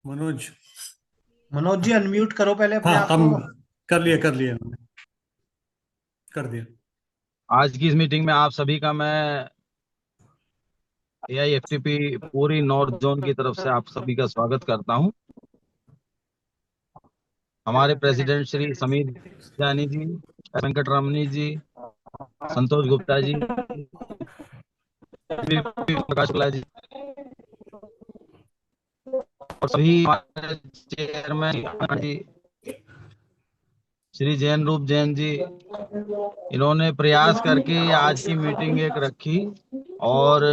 Manoj Manoj ji unmute करो पहले अपने हाँ आप हम को। कर लिया कर दिया। आज की इस मीटिंग में आप सभी का मैं AIFTP पूरी नॉर्थ जोन की तरफ से आप सभी का स्वागत करता हूं। हमारे प्रेसिडेंट श्री समीर जानी जी, वेंकट रमनी जी, संतोष गुप्ता जी, N.V.P प्रकाश जी और सभी हमारे चेयरमैन जी श्री जैन रूप जैन जी, इन्होंने प्रयास करके आज की मीटिंग एक रखी और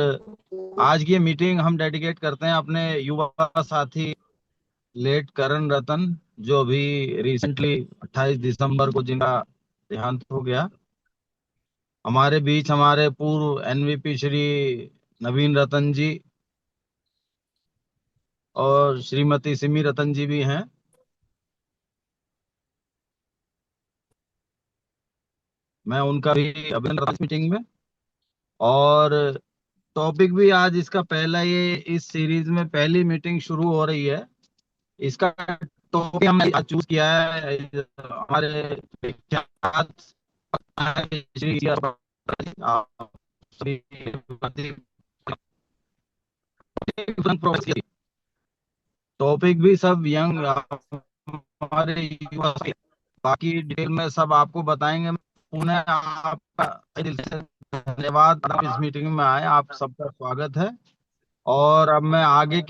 आज की मीटिंग हम डेडिकेट करते हैं अपने युवा साथी लेट करण रतन, जो अभी रिसेंटली 28 दिसंबर को जिनका देहांत हो गया। हमारे बीच हमारे पूर्व N.V.P श्री नवीन रतन जी और श्रीमती सिमी रतन जी भी हैं। मैं उनका भी अभिनंदन करता हूं मीटिंग में। और टॉपिक भी आज इसका पहला, ये इस सीरीज में पहली मीटिंग शुरू हो रही है। इसका टॉपिक हमने आज चूज किया है हमारे विख्यात श्री आप सभी टॉपिक भी सब यंग हमारे युवा, बाकी डिटेल में सब आपको बताएंगे। पुनः आपका दिल से धन्यवाद, आप इस मीटिंग में आए, आप सबका स्वागत है। और अब मैं आगे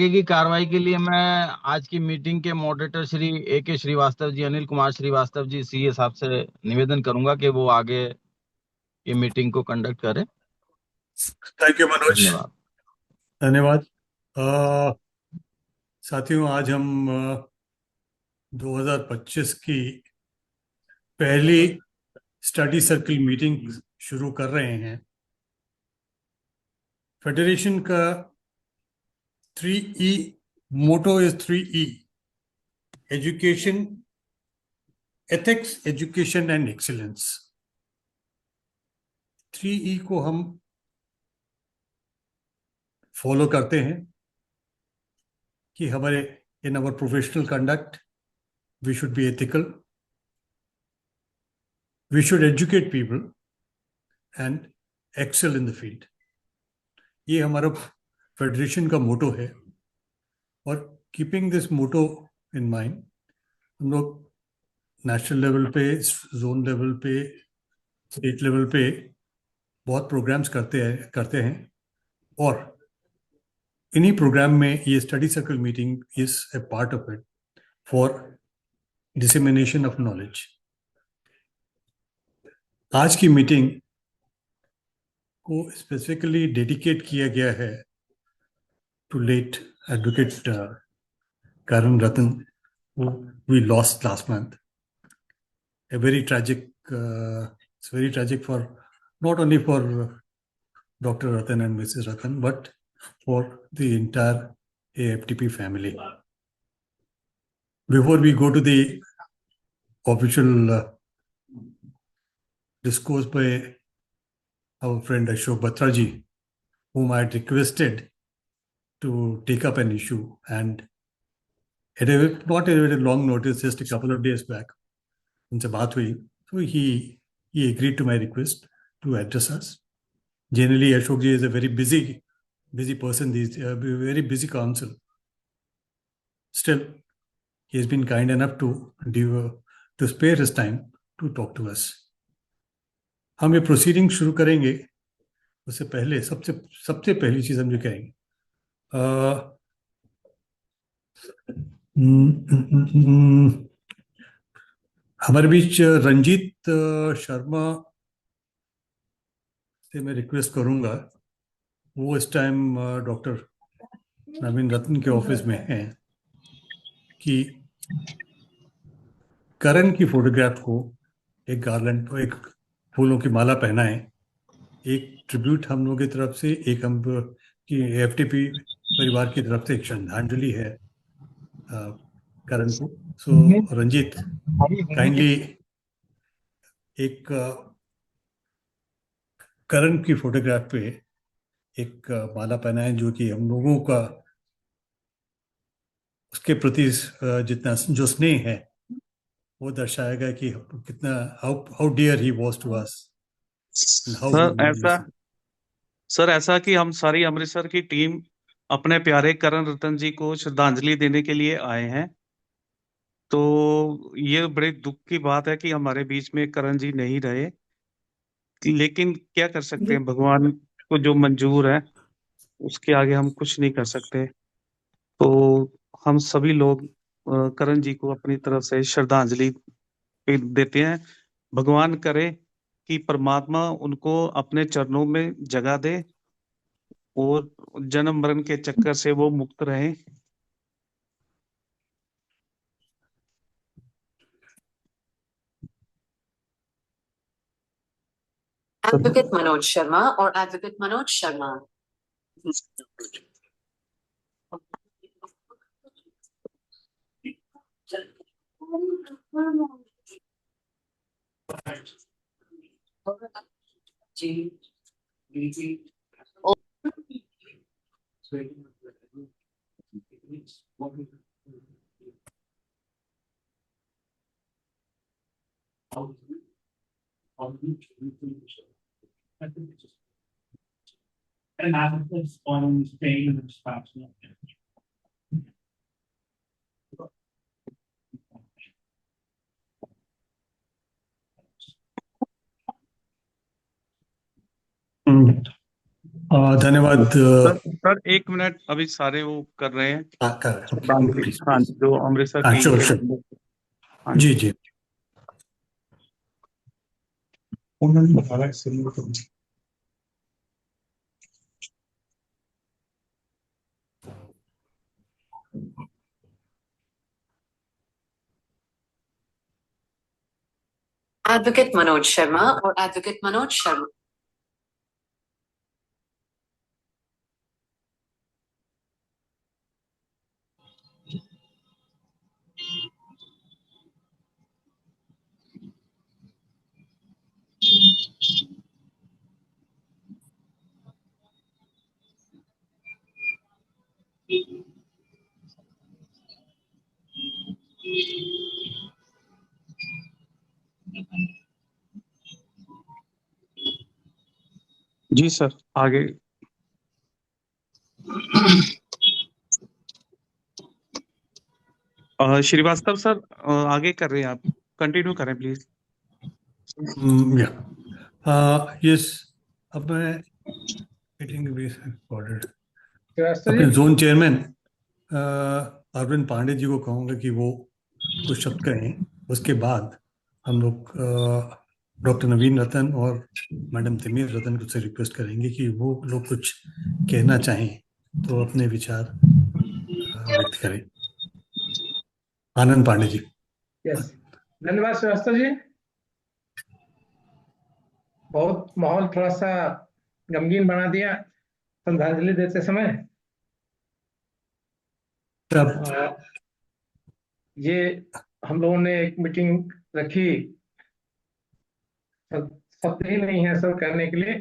की कार्रवाई के लिए मैं आज की मीटिंग के moderator Shri A.K. Srivastava ji, Anil Kumar Srivastava ji CA साहब से निवेदन करूंगा कि वो आगे ये मीटिंग को कंडक्ट करें। थैंक यू मनोज, धन्यवाद। धन्यवाद। साथियों, आज हम 2025 की पहली स्टडी सर्कल मीटिंग शुरू कर रहे हैं। फेडरेशन का 3E motto is 3E: education, ethics, education and excellence. 3E को हम फॉलो करते हैं कि हमारे in our professional conduct we should be ethical, we should educate people and excel in the field. ये हमारा फेडरेशन का मोटो है। और keeping this motto in mind, हम लोग नेशनल लेवल पे, जोन लेवल पे, स्टेट लेवल पे बहुत प्रोग्राम्स करते हैं। और इन्हीं प्रोग्राम में ये study circle meeting is a part of it for dissemination of knowledge. आज की मीटिंग को स्पेसिफिकली डेडिकेट किया गया है to late advocate Karan Rattan, who we lost last month. A very tragic, it's very tragic for not only for Dr. Rattan and Mrs. Rattan, but for the entire AIFTP family. Before we go to the official discourse by our friend Ashok Batra ji, whom I had requested to take up an issue, and at not a very long notice, just a couple of days back, उनसे बात हुई, so he agreed to my request to address us. Generally, Ashok ji is a very busy person, very busy counsel. Still, he has been kind enough to spare his time to talk to us. हम ये proceeding शुरू करेंगे, उससे पहले सबसे पहली चीज हम जो करेंगे, हमारे बीच रंजीत शर्मा से मैं रिक्वेस्ट करूंगा, वो इस टाइम डॉक्टर नवीन रत्न के ऑफिस में हैं, कि करण की फोटोग्राफ को एक गार्लैंड को एक फूलों की माला पहनाएं, एक ट्रिब्यूट हम लोगों की तरफ से, एक हम की एफटीपी परिवार की तरफ से एक श्रद्धांजलि है करण को। सो रंजीत, काइंडली एक करण की फोटोग्राफ पे एक माला पहनाएं, जो कि हम लोगों का उसके प्रति जितना जो स्नेह है वो दर्शाएगा कि कितना how how dear he was to us and how sir ऐसा कि हम सारी अमृतसर की टीम अपने प्यारे करण रतन जी को श्रद्धांजलि देने के लिए आए हैं। तो ये बड़े दुख की बात है कि हमारे बीच में करण जी नहीं रहे, लेकिन क्या कर सकते हैं, भगवान को जो मंजूर है उसके आगे हम कुछ नहीं कर सकते। तो हम सभी लोग करण जी को अपनी तरफ से श्रद्धांजलि देते हैं। भगवान करे कि परमात्मा उनको अपने चरणों में जगह दे और जन्म मरण के चक्कर से वो मुक्त रहे। Advocate Manoj Sharma or Advocate Manoj Sharma. And applicants on paying the responsibility. धन्यवाद। सर एक मिनट, अभी सारे वो कर रहे हैं। प्लीज। हाँ, जो अमृतसर टीम श्योर के श्योर, हाँ जी जी। उन्होंने बताया इसलिए Advocate Manoj Sharma or Advocate Manoj Sharma. Ji sir, आगे। श्रीवास्तव सर आगे कर रहे हैं, आप कंटिन्यू करें प्लीज। यस, अब मैं मीटिंग श्रीवास्तव अपने जी, जोन चेयरमैन अरविंद पांडे जी को कहूँगा कि वो कुछ शब्द कहें। उसके बाद हम लोग डॉक्टर नवीन रतन और मैडम तिमिर रतन को से रिक्वेस्ट करेंगे कि वो लोग कुछ कहना चाहें तो अपने विचार व्यक्त करें। आनंद पांडे जी। यस, धन्यवाद श्रीवास्तव जी। बहुत माहौल थोड़ा सा गमगीन बना दिया श्रद्धांजलि देते समय। ये हम लोगों ने एक मीटिंग रखी, शब्द ही नहीं है सब करने के लिए,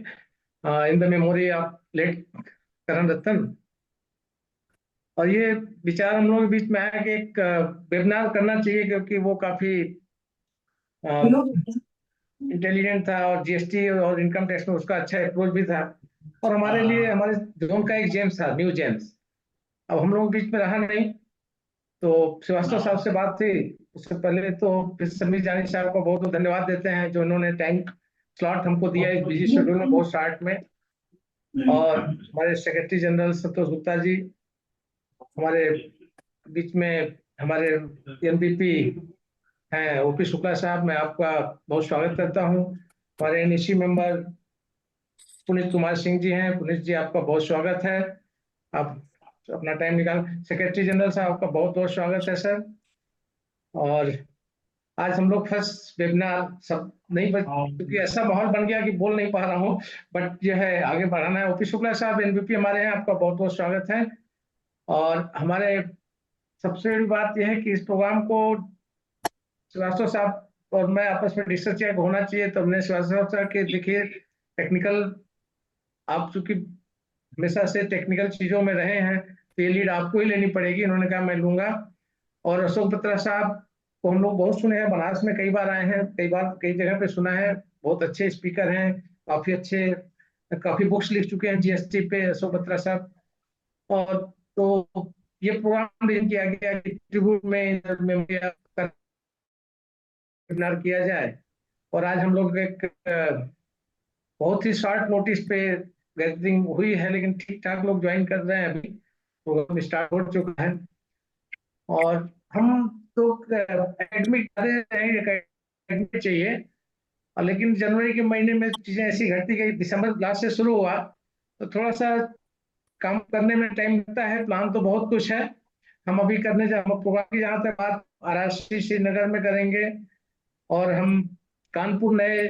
in the memory of late Karan Ratan. और ये विचार हम लोगों के बीच में आया कि एक वेबिनार करना चाहिए, क्योंकि वो काफी इंटेलिजेंट था और जीएसटी और इनकम टैक्स में उसका अच्छा अप्रोच भी था, और हमारे लिए हमारे जोन का एक जेम्स था, न्यू जेम्स। अब हम लोगों के बीच में रहा नहीं, तो श्रीवास्तव साहब से बात थी। उससे पहले तो फिर समीर जानी साहब को बहुत बहुत धन्यवाद देते हैं, जो उन्होंने टाइम स्लॉट हमको दिया इस बिजी शेड्यूल में, बहुत शार्ट में। और हमारे सेक्रेटरी जनरल संतोष गुप्ता जी, हमारे बीच में हमारे N.V.P हैं ओपी शुक्ला साहब, मैं आपका बहुत स्वागत करता हूं। हमारे एनईसी मेंबर पुनीत कुमार सिंह जी हैं, पुनीत जी आपका बहुत स्वागत है, आप अपना टाइम निकाल। सेक्रेटरी जनरल साहब आपका बहुत बहुत स्वागत है सर। और आज हम लोग फर्स्ट वेबिनार सब नहीं बच, क्योंकि ऐसा माहौल बन गया कि बोल नहीं पा रहा हूँ, बट जो है आगे बढ़ाना है। ओपी शुक्ला साहब एनवीपी हमारे हैं, आपका बहुत बहुत स्वागत है। और हमारे सबसे बड़ी बात यह है कि इस प्रोग्राम को श्रीवास्तव साहब और मैं आपस में डिस्कस किया होना चाहिए, तो हमने श्रीवास्तव साहब के देखिए टेक्निकल, आप चूंकि हमेशा से टेक्निकल चीजों में रहे हैं तो ये लीड आपको ही लेनी पड़ेगी, इन्होंने कहा मैं लूंगा। और अशोक बत्रा साहब को हम लोग बहुत सुने हैं, बनारस में कई बार आए हैं, कई बार कई जगह पे सुना है, बहुत अच्छे स्पीकर हैं, काफी अच्छे, काफी बुक्स लिख चुके हैं जीएसटी पे अशोक बत्रा साहब। और तो ये प्रोग्राम भी किया गया कि ट्रिब्यूट में वेबिनार किया जाए। और आज हम लोग एक बहुत ही शॉर्ट नोटिस पे गैदरिंग हुई है, लेकिन ठीक ठाक लोग ज्वाइन कर रहे हैं, अभी प्रोग्राम स्टार्ट हो चुका है। और हम तो एकेडमिक चाहिए, और लेकिन जनवरी के महीने में चीजें ऐसी घटती गई, दिसंबर लास्ट से शुरू हुआ तो थोड़ा सा काम करने में टाइम लगता है। प्लान तो बहुत कुछ है, हम अभी करने जा प्रोग्राम की जहाँ तक बात महाराष्ट्र श्रीनगर में करेंगे, और हम कानपुर नए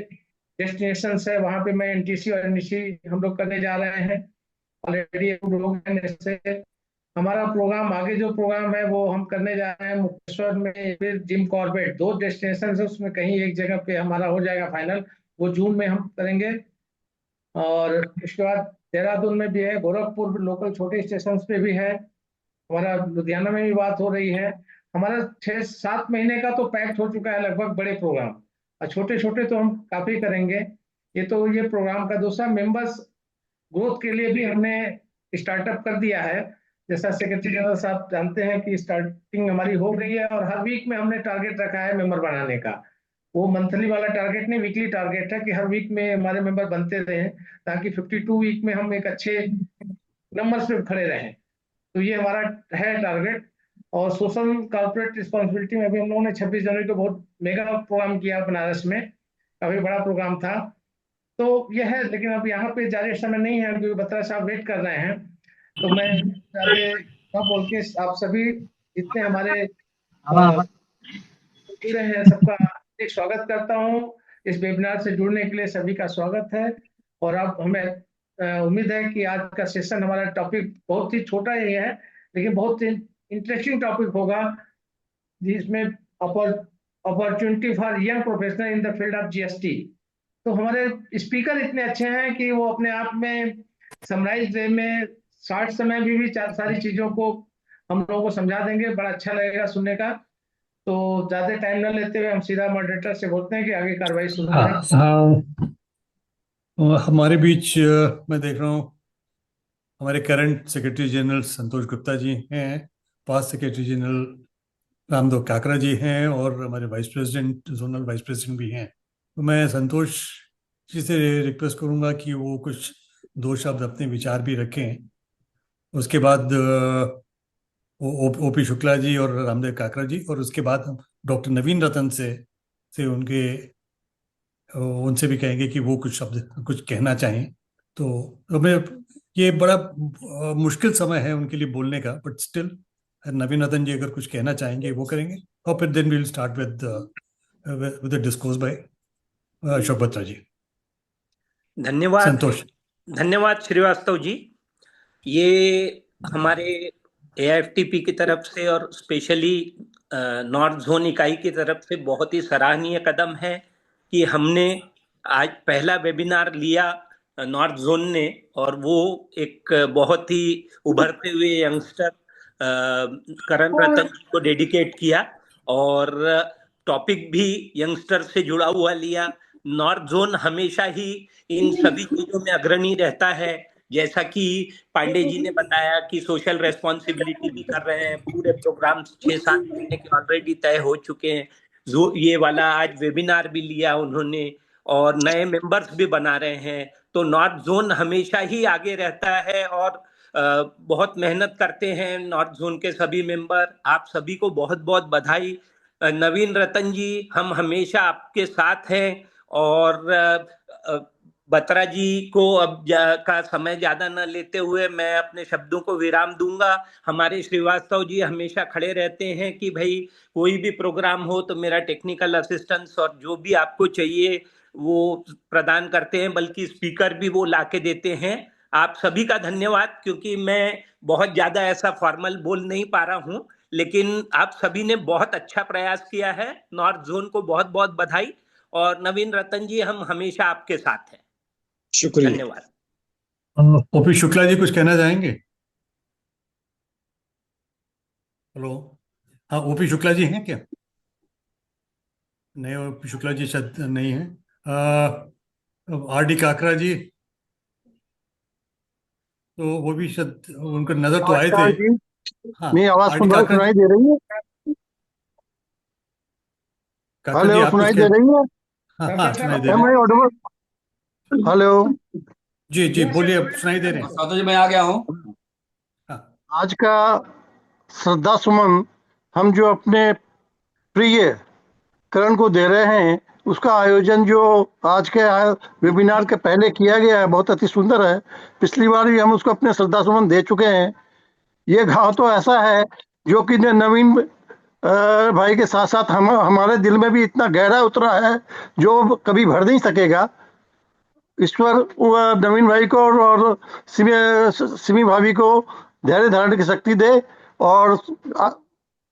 डेस्टिनेशन है, वहां पे मैं एनटीसी और एनईसी हम लोग करने जा रहे हैं ऑलरेडी लोग हैं। ऐसे हमारा प्रोग्राम आगे जो प्रोग्राम है वो हम करने जा रहे हैं मुक्तेश्वर में, फिर जिम कॉर्बेट, दो डेस्टिनेशन है, उसमें कहीं एक जगह पे हमारा हो जाएगा फाइनल, वो जून में हम करेंगे। और उसके बाद देहरादून में भी है, गोरखपुर लोकल छोटे स्टेशन पे भी है, हमारा लुधियाना में भी बात हो रही है। हमारा 6-7 महीने का तो पैक्ट हो चुका है लगभग बड़े प्रोग्राम, और छोटे छोटे तो हम काफी करेंगे। ये तो ये प्रोग्राम का दूसरा मेंबर्स ग्रोथ के लिए भी हमने स्टार्टअप कर दिया है। जैसा सेक्रेटरी जनरल साहब जानते हैं कि स्टार्टिंग हमारी हो गई है, और हर वीक में हमने टारगेट रखा है मेंबर बढ़ाने का। वो मंथली वाला टारगेट नहीं, वीकली टारगेट है कि हर वीक में हमारे मेंबर बनते रहे, ताकि 52 वीक में हम एक अच्छे नंबर्स पे खड़े रहें। तो ये हमारा है टारगेट। और सोशल कॉर्पोरेट रिस्पॉन्सिबिलिटी में भी हम लोगों ने 26 जनवरी को बहुत मेगा प्रोग्राम किया बनारस में, काफी बड़ा प्रोग्राम था। तो यह है, लेकिन अब यहाँ पे ज्यादा समय नहीं है क्योंकि बत्रा साहब वेट कर रहे हैं, तो मैं ज्यादा ना बोल के आप सभी जितने हमारे जुड़े हैं सबका एक स्वागत करता हूँ। इस वेबिनार से जुड़ने के लिए सभी का स्वागत है। और अब हमें उम्मीद है कि आज का सेशन, हमारा टॉपिक बहुत ही छोटा ही है, लेकिन बहुत इंटरेस्टिंग टॉपिक होगा, जिसमें opportunity for young professional in the field of GST. तो हमारे स्पीकर इतने अच्छे हैं कि वो अपने आप में समराइज वे में शॉर्ट समय में भी सारी चीजों को हम लोगों को समझा देंगे, बड़ा अच्छा लगेगा सुनने का। तो ज्यादा टाइम न लेते हुए हम सीधा मॉडरेटर से बोलते हैं कि आगे कार्रवाई शुरू करें। हमारे बीच मैं देख रहा हूँ हमारे करंट सेक्रेटरी जनरल संतोष गुप्ता जी हैं, पास्ट सेक्रेटरी जनरल रामदेव काकरा जी हैं, और हमारे vice president, zonal vice president भी हैं। तो मैं संतोष जी से रिक्वेस्ट करूंगा कि वो कुछ दो शब्द अपने विचार भी रखें। उसके बाद ओपी शुक्ला जी और रामदेव काकरा जी, और उसके बाद हम डॉक्टर नवीन रतन से उनसे भी कहेंगे कि वो कुछ शब्द कुछ कहना चाहें। तो हमें ये बड़ा मुश्किल समय है उनके लिए बोलने का, बट स्टिल नवीन रतन जी अगर कुछ कहना चाहेंगे वो करेंगे, और फिर then we'll start with the discourse by Ashok Batra ji. धन्यवाद। संतोष। धन्यवाद श्रीवास्तव जी। ये हमारे एआईएफटीपी की तरफ से और स्पेशली नॉर्थ जोन इकाई की तरफ से बहुत ही सराहनीय कदम है कि हमने आज पहला वेबिनार लिया नॉर्थ जोन ने, और वो एक बहुत ही उभरते हुए यंगस्टर करण रतन को डेडिकेट किया, और टॉपिक भी यंगस्टर से जुड़ा हुआ लिया। नॉर्थ जोन हमेशा ही इन सभी चीजों में अग्रणी रहता है, जैसा कि पांडे जी ने बताया कि सोशल रेस्पॉन्सिबिलिटी भी कर रहे हैं। पूरे प्रोग्राम 6-7 महीने के ऑलरेडी तय हो चुके हैं। जो ये वाला आज वेबिनार भी लिया उन्होंने, और नए मेंबर्स भी बना रहे हैं। तो नॉर्थ जोन हमेशा ही आगे रहता है, और बहुत मेहनत करते हैं नॉर्थ जोन के सभी मेंबर। आप सभी को बहुत बहुत बधाई। नवीन रतन जी, हम हमेशा आपके साथ हैं, और बत्रा जी को अब का समय ज्यादा न लेते हुए मैं अपने शब्दों को विराम दूंगा। हमारे श्रीवास्तव जी हमेशा खड़े रहते हैं कि भाई कोई भी प्रोग्राम हो तो मेरा टेक्निकल असिस्टेंस और जो भी आपको चाहिए वो प्रदान करते हैं, बल्कि स्पीकर भी वो लाके देते हैं। आप सभी का धन्यवाद, क्योंकि मैं बहुत ज्यादा ऐसा फॉर्मल बोल नहीं पा रहा हूं, लेकिन आप सभी ने बहुत अच्छा प्रयास किया है। नॉर्थ जोन को बहुत बहुत बधाई। और नवीन रतन जी, हम हमेशा आपके साथ हैं। शुक्रिया। धन्यवाद। ओपी शुक्ला जी कुछ कहना चाहेंगे? हेलो, हाँ ओपी शुक्ला जी हैं क्या? नहीं, ओपी शुक्ला जी शायद नहीं है। आर डी काकरा जी, तो वो भी शायद उनका नजर तो आए थे। नमस्कार जी, हाँ, मेरी आवाज आर डी काकरा सुनाई जी, दे रही है? काकरा जी हेलो, आप कुछ सुनाई कह। दे रही है? हाँ हाँ, सुनाई दे एम रहे आई हैं। ऑडिबल? हेलो, जी जी बोलिए, सुनाई दे रहे हैं। तो जी मैं आ गया हूँ। हाँ, आज का श्रद्धा सुमन हम जो अपने प्रिय करण को दे रहे हैं, उसका आयोजन जो आज के वेबिनार के पहले किया गया है, बहुत अति सुंदर है। पिछली बार भी हम उसको अपने श्रद्धा सुमन दे चुके हैं। ये घाव तो ऐसा है जो कि नवीन भाई के साथ साथ हमारे दिल में भी इतना गहरा उतरा है जो कभी भर नहीं सकेगा। ईश्वर नवीन भाई को और सिमी भाभी को धैर्य धारण की शक्ति दे, और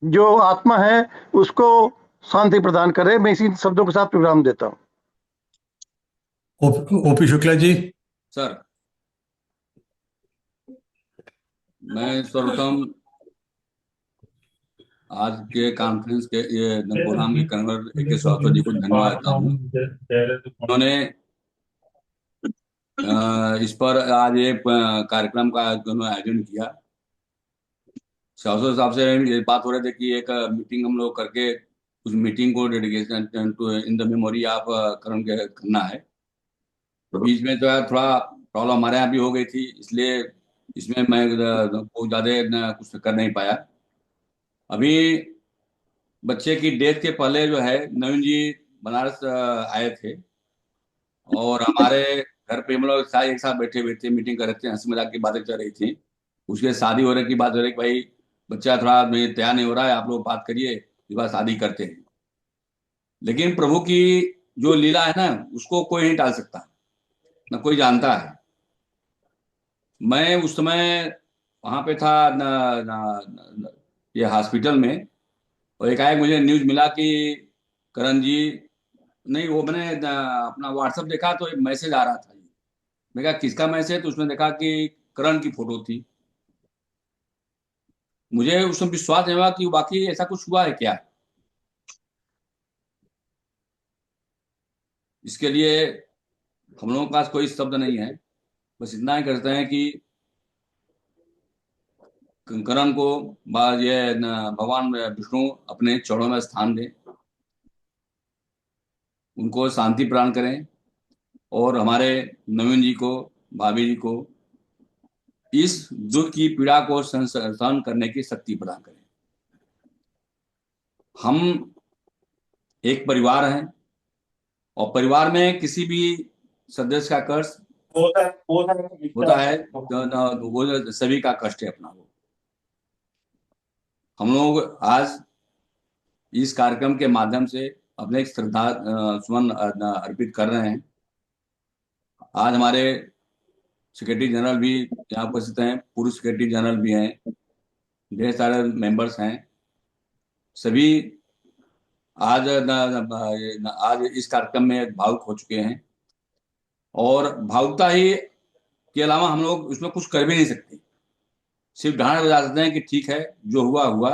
जो आत्मा है उसको शांति प्रदान करे। मैं इसी शब्दों के साथ विराम देता हूँ। ओपी शुक्ला जी। सर, मैं सर्वप्रथम आज के कॉन्फ्रेंस के ये प्रोग्राम के कन्वर्ट के श्रीवास्तव जी को धन्यवाद देता हूँ। उन्होंने इस पर आज एक कार्यक्रम का आयोजन किया। श्रीवास्तव साहब से ये बात हो रही थी कि एक मीटिंग हम लोग करके उस मीटिंग को dedication to in the memory of Karan के करना है। तो बीच में जो है थोड़ा प्रॉब्लम हमारे यहाँ भी हो गई थी, इसलिए इसमें मैं बहुत ज़्यादा कुछ कर नहीं पाया। अभी बच्चे की डेथ के पहले जो है नवीन जी बनारस आए थे और हमारे घर पे हम लोग एक साथ बैठे हुए थे, मीटिंग कर रहे थे, हंसी मजाक की बातें चल रही थी। उसके शादी हो रही की बात हो रही कि भाई बच्चा थोड़ा तैयार नहीं हो रहा है, आप लोग बात करिए, इस बार शादी करते हैं। लेकिन प्रभु की जो लीला है ना, उसको कोई नहीं टाल सकता, ना कोई जानता है। मैं उस समय वहां पे था ये हॉस्पिटल में, और एकाएक मुझे न्यूज मिला कि करण जी, नहीं वो मैंने अपना व्हाट्सएप देखा तो एक मैसेज आ रहा था। मैं कहा किसका मैसेज, तो उसमें देखा कि करण की फोटो थी। मुझे उस समय विश्वास नहीं हुआ कि वाकई ऐसा कुछ हुआ है क्या। इसके लिए हम लोगों के पास कोई शब्द नहीं है, बस इतना ही करते हैं कि करण को ये भगवान विष्णु अपने चरणों में स्थान दें, उनको शांति प्रदान करें, और हमारे नवीन जी को, भाभी जी को इस दुख की पीड़ा को सहन करने की शक्ति प्रदान करें। हम एक परिवार हैं, और परिवार में किसी भी सदस्य का कष्ट होता है तो वो सभी का कष्ट है अपना। वो हम लोग आज इस कार्यक्रम के माध्यम से अपने श्रद्धा सुमन अर्पित कर रहे हैं। आज हमारे सेक्रेटरी जनरल भी यहाँ उपस्थित हैं, पूर्व सेक्रेटरी जनरल भी हैं, ढेर सारे मेंबर्स हैं। सभी आज आज इस कार्यक्रम में भावुक हो चुके हैं, और भावुकता ही के अलावा हम लोग उसमें कुछ कर भी नहीं सकते। सिर्फ ढांढ बजा सकते हैं कि ठीक है, जो हुआ हुआ,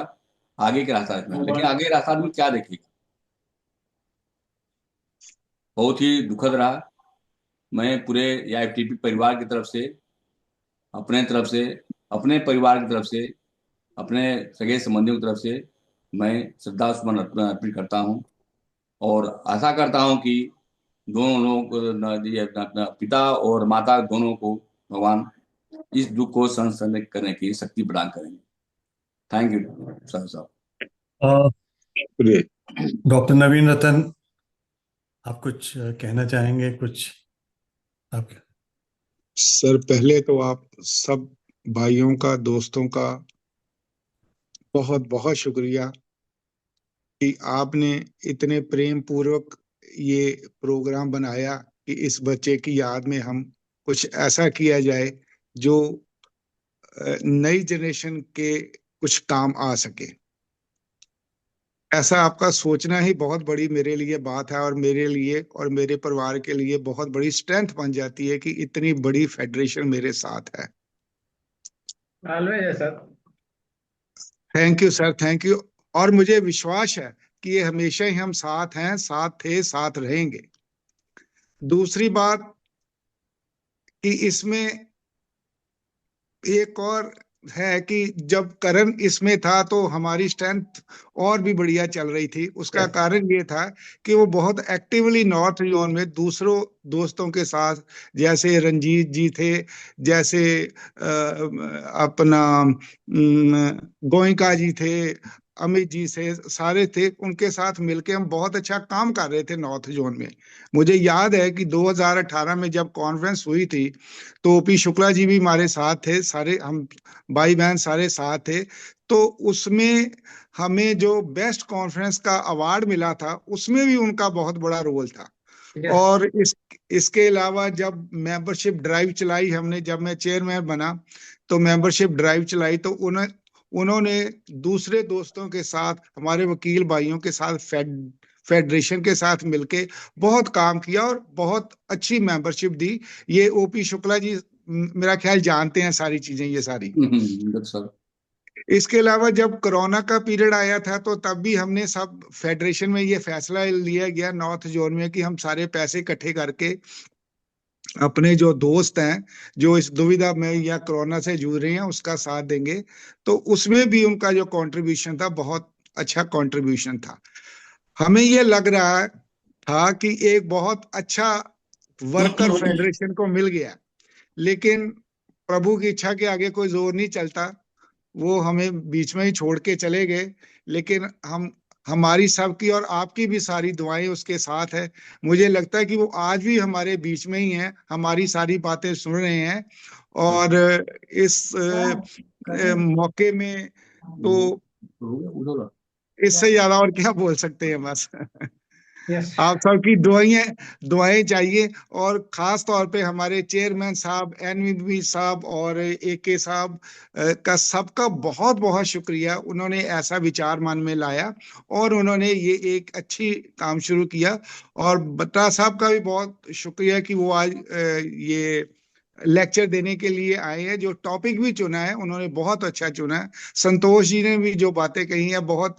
आगे के रास्ता में। लेकिन आगे रास्ता में क्या देखेगा, बहुत ही दुखद रहा। मैं पूरे AIFTP परिवार की तरफ से, अपने तरफ से, अपने परिवार की तरफ से, अपने सगे संबंधियों की तरफ से मैं श्रद्धा सुमन अर्पित करता हूँ, और आशा करता हूँ कि दोनों लोगों पिता और माता दोनों को भगवान इस दुख को सहन करने की शक्ति प्रदान करेंगे। थैंक यू सर साहब। डॉक्टर नवीन रतन, आप कुछ कहना चाहेंगे? कुछ आपके सर पहले तो आप सब भाइयों का, दोस्तों का बहुत बहुत शुक्रिया कि आपने इतने प्रेम पूर्वक ये प्रोग्राम बनाया कि इस बच्चे की याद में हम कुछ ऐसा किया जाए जो नई जनरेशन के कुछ काम आ सके। ऐसा आपका सोचना ही बहुत बड़ी मेरे लिए बात है, और मेरे लिए और मेरे परिवार के लिए बहुत बड़ी स्ट्रेंथ बन जाती है कि इतनी बड़ी फेडरेशन मेरे साथ है। ऑलवेज है sir. Thank you sir, thank you. और मुझे विश्वास है कि ये हमेशा ही हम साथ हैं, साथ थे, साथ रहेंगे। दूसरी बात कि इसमें एक और है कि जब करण इसमें था तो हमारी स्ट्रेंथ और भी बढ़िया चल रही थी। उसका कारण ये था कि वो बहुत एक्टिवली नॉर्थ जोन में दूसरों दोस्तों के साथ, जैसे रंजीत जी थे, जैसे अपना गोयनका जी थे, अमित जी से सारे थे, उनके साथ मिलके हम बहुत अच्छा काम कर रहे थे नॉर्थ जोन में। मुझे याद है कि 2018 में जब कॉन्फ्रेंस हुई थी तो पी शुक्ला जी भी हमारे साथ थे, सारे हम भाई बहन सारे साथ थे। तो उसमें हमें जो बेस्ट कॉन्फ्रेंस का अवार्ड मिला था उसमें भी उनका बहुत बड़ा रोल था। और इसके अलावा जब मेंबरशिप ड्राइव चलाई हमने, जब मैं चेयरमैन बना तो मेंबरशिप ड्राइव चलाई तो उन्होंने दूसरे दोस्तों के साथ, हमारे वकील भाइयों के साथ, फेडरेशन के साथ मिलके बहुत काम किया और बहुत अच्छी मेंबरशिप दी। ये ओपी शुक्ला जी मेरा ख्याल जानते हैं सारी चीजें ये सारी। सर इसके अलावा जब कोरोना का पीरियड आया था तो तब भी हमने सब फेडरेशन में ये फैसला लिया गया नॉर्थ जोन में कि हम सारे पैसे इकट्ठे करके अपने जो दोस्त हैं जो इस दुविधा में या कोरोना से जूझ रहे हैं उसका साथ देंगे। तो उसमें भी उनका जो कंट्रीब्यूशन था बहुत अच्छा कंट्रीब्यूशन था। हमें ये लग रहा था कि एक बहुत अच्छा वर्कर फेडरेशन को मिल गया, लेकिन प्रभु की इच्छा के आगे कोई जोर नहीं चलता। वो हमें बीच में ही छोड़ के चले गए, लेकिन हमारी सबकी और आपकी भी सारी दुआएं उसके साथ है। मुझे लगता है कि वो आज भी हमारे बीच में ही हैं, हमारी सारी बातें सुन रहे हैं। और इस मौके में तो इससे ज्यादा और क्या बोल सकते हैं, बस आप सबकी दुआएं दुआएं चाहिए। और खास तौर पे हमारे चेयरमैन साहब, N.V.P साहब और AK साहब का सबका बहुत बहुत शुक्रिया। उन्होंने ऐसा विचार मन में लाया और उन्होंने ये एक अच्छी काम शुरू किया। और बत्रा साहब का भी बहुत शुक्रिया कि वो आज ये लेक्चर देने के लिए आए हैं। जो टॉपिक भी चुना है उन्होंने बहुत अच्छा चुना है। संतोष जी ने भी जो बातें कही हैं बहुत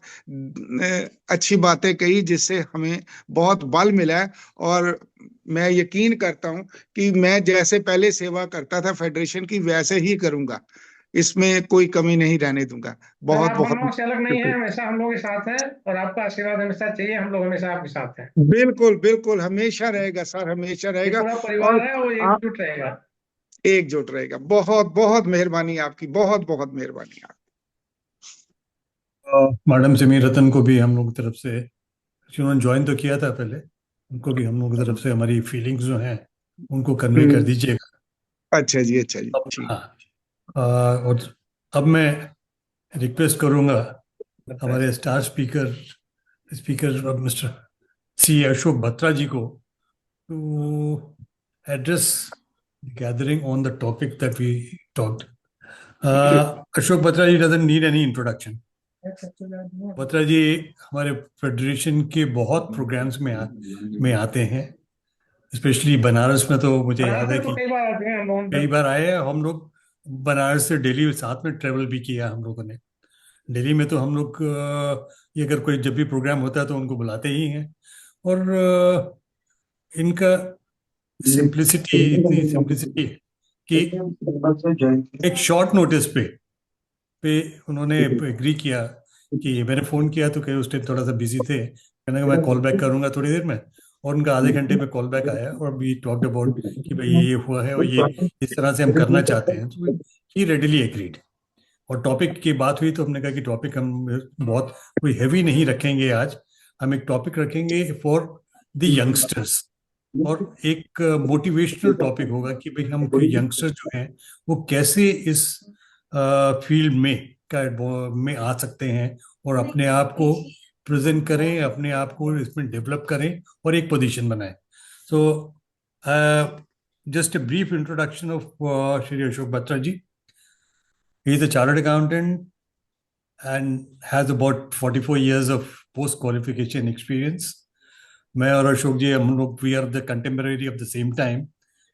अच्छी बातें कही, जिससे हमें बहुत बल मिला है। और मैं यकीन करता हूं कि मैं जैसे पहले सेवा करता था फेडरेशन की वैसे ही करूंगा, इसमें कोई कमी नहीं रहने दूंगा। बहुत आप बहुत हम लोग से अलग नहीं है, हमेशा हम लोग के साथ हैं और आपका आशीर्वाद हमेशा चाहिए। हम लोग हमेशा आपके साथ हैं। बिल्कुल बिल्कुल, हमेशा रहेगा सर, हमेशा ये रहेगा। पूरा और परिवार है वो आप एकजुट रहेगा। एकजुट रहेगा। बहुत बहुत मेहरबानी आपकी, बहुत बहुत मेहरबानी आपकी। मैडम सिमी रतन को भी हम लोग की तरफ से, उन्होंने ज्वाइन तो किया था पहले, उनको भी हम लोग की तरफ से हमारी फीलिंग्स जो हैं उनको कन्वे कर दीजिएगा। अच्छा जी, अच्छा जी, अब ठीक। हाँ, और अब मैं रिक्वेस्ट करूंगा हमारे star speaker speaker mister C Ashok Batra ji को to address gathering on the topic that we talked. Ashok Batra ji doesn't need any introduction. Batra ji हमारे फेडरेशन के बहुत प्रोग्राम्स में आते हैं, स्पेशली बनारस में। तो मुझे याद है बनारस में कि कई बार आते हैं हम लोग। कई बार आए हैं हम लोग। बनारस से दिल्ली साथ में ट्रेवल भी किया हम लोगों ने। दिल्ली में तो हम लोग ये अगर कोई जब भी प्रोग्राम होता है तो उनको बुलाते ही हैं। और इनका सिंप्लिसिटी, इतनी सिंप्लिसिटी कि एक शॉर्ट नोटिस पे उन्होंने एग्री किया कि मैंने फ़ोन किया तो कहीं उस टाइम थोड़ा सा बिजी थे, कहने का मैं कॉल बैक करूंगा थोड़ी देर में। और उनका आधे घंटे में कॉल बैक आया और वी टॉक्ड अबाउट कि भाई ये हुआ है और ये इस तरह से हम करना चाहते हैं। तो ही रेडिली एग्रीड। और टॉपिक की बात हुई तो हमने कहा कि टॉपिक हम बहुत कोई हैवी नहीं रखेंगे आज, हम एक टॉपिक रखेंगे फॉर द यंगस्टर्स। और एक मोटिवेशनल टॉपिक होगा कि भाई हम यंगस्टर जो हैं वो कैसे इस फील्ड में आ सकते हैं और अपने आप को प्रेजेंट करें, अपने आप को इसमें डेवलप करें और एक पोजीशन बनाएं. So just a brief introduction of Shri Ashok Batra ji. He is a chartered accountant and has about 44 years of post qualification experience. मैं और अशोक जी हम लोग we are the contemporary of the same time.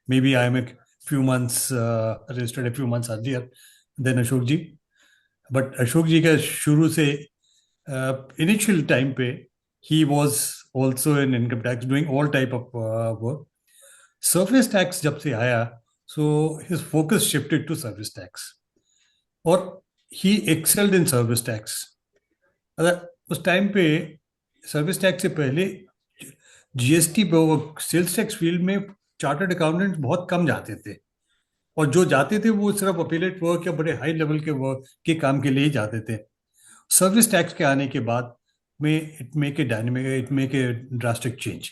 Maybe I am a few months registered a few months earlier than Ashok ji. But Ashok ji का शुरू से initial time पे he was also in income tax doing all type of work. Service tax जब से आया so his focus shifted to service tax और he excelled in service tax. उस time पे सर्विस टैक्स से पहले जीएसटी सेल्स टैक्स फील्ड में chartered accountants बहुत कम जाते थे और जो जाते थे वो सिर्फ अपीलेट वर्क या बड़े हाई लेवल के वर्क के काम के लिए ही जाते थे. सर्विस टैक्स के आने के बाद में it make a dynamic, it make a drastic change.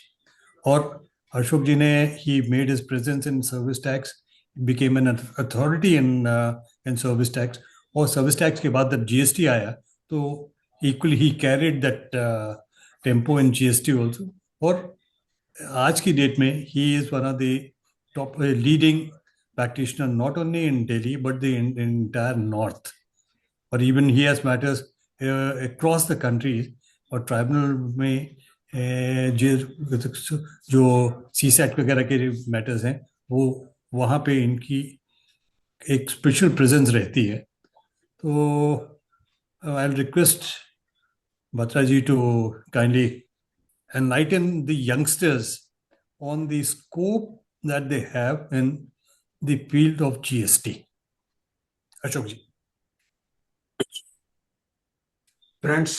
और अशोक जी ने he made his presence in service tax, became an authority in service tax. और सर्विस टैक्स के बाद जब जीएसटी आया तो equally he carried that tempo in GST also. और आज की डेट में he is one of the top leading practitioner not only in Delhi but the entire north. और even he has matters across the country. और tribunal में जो CSAT वगैरह के मैटर्स हैं वो वहाँ पे इनकी एक स्पेशल प्रेजेंस रहती है. तो I will request Batra ji to kindly enlighten the youngsters on the scope that they have in the field of GST. Ashok ji. Friends,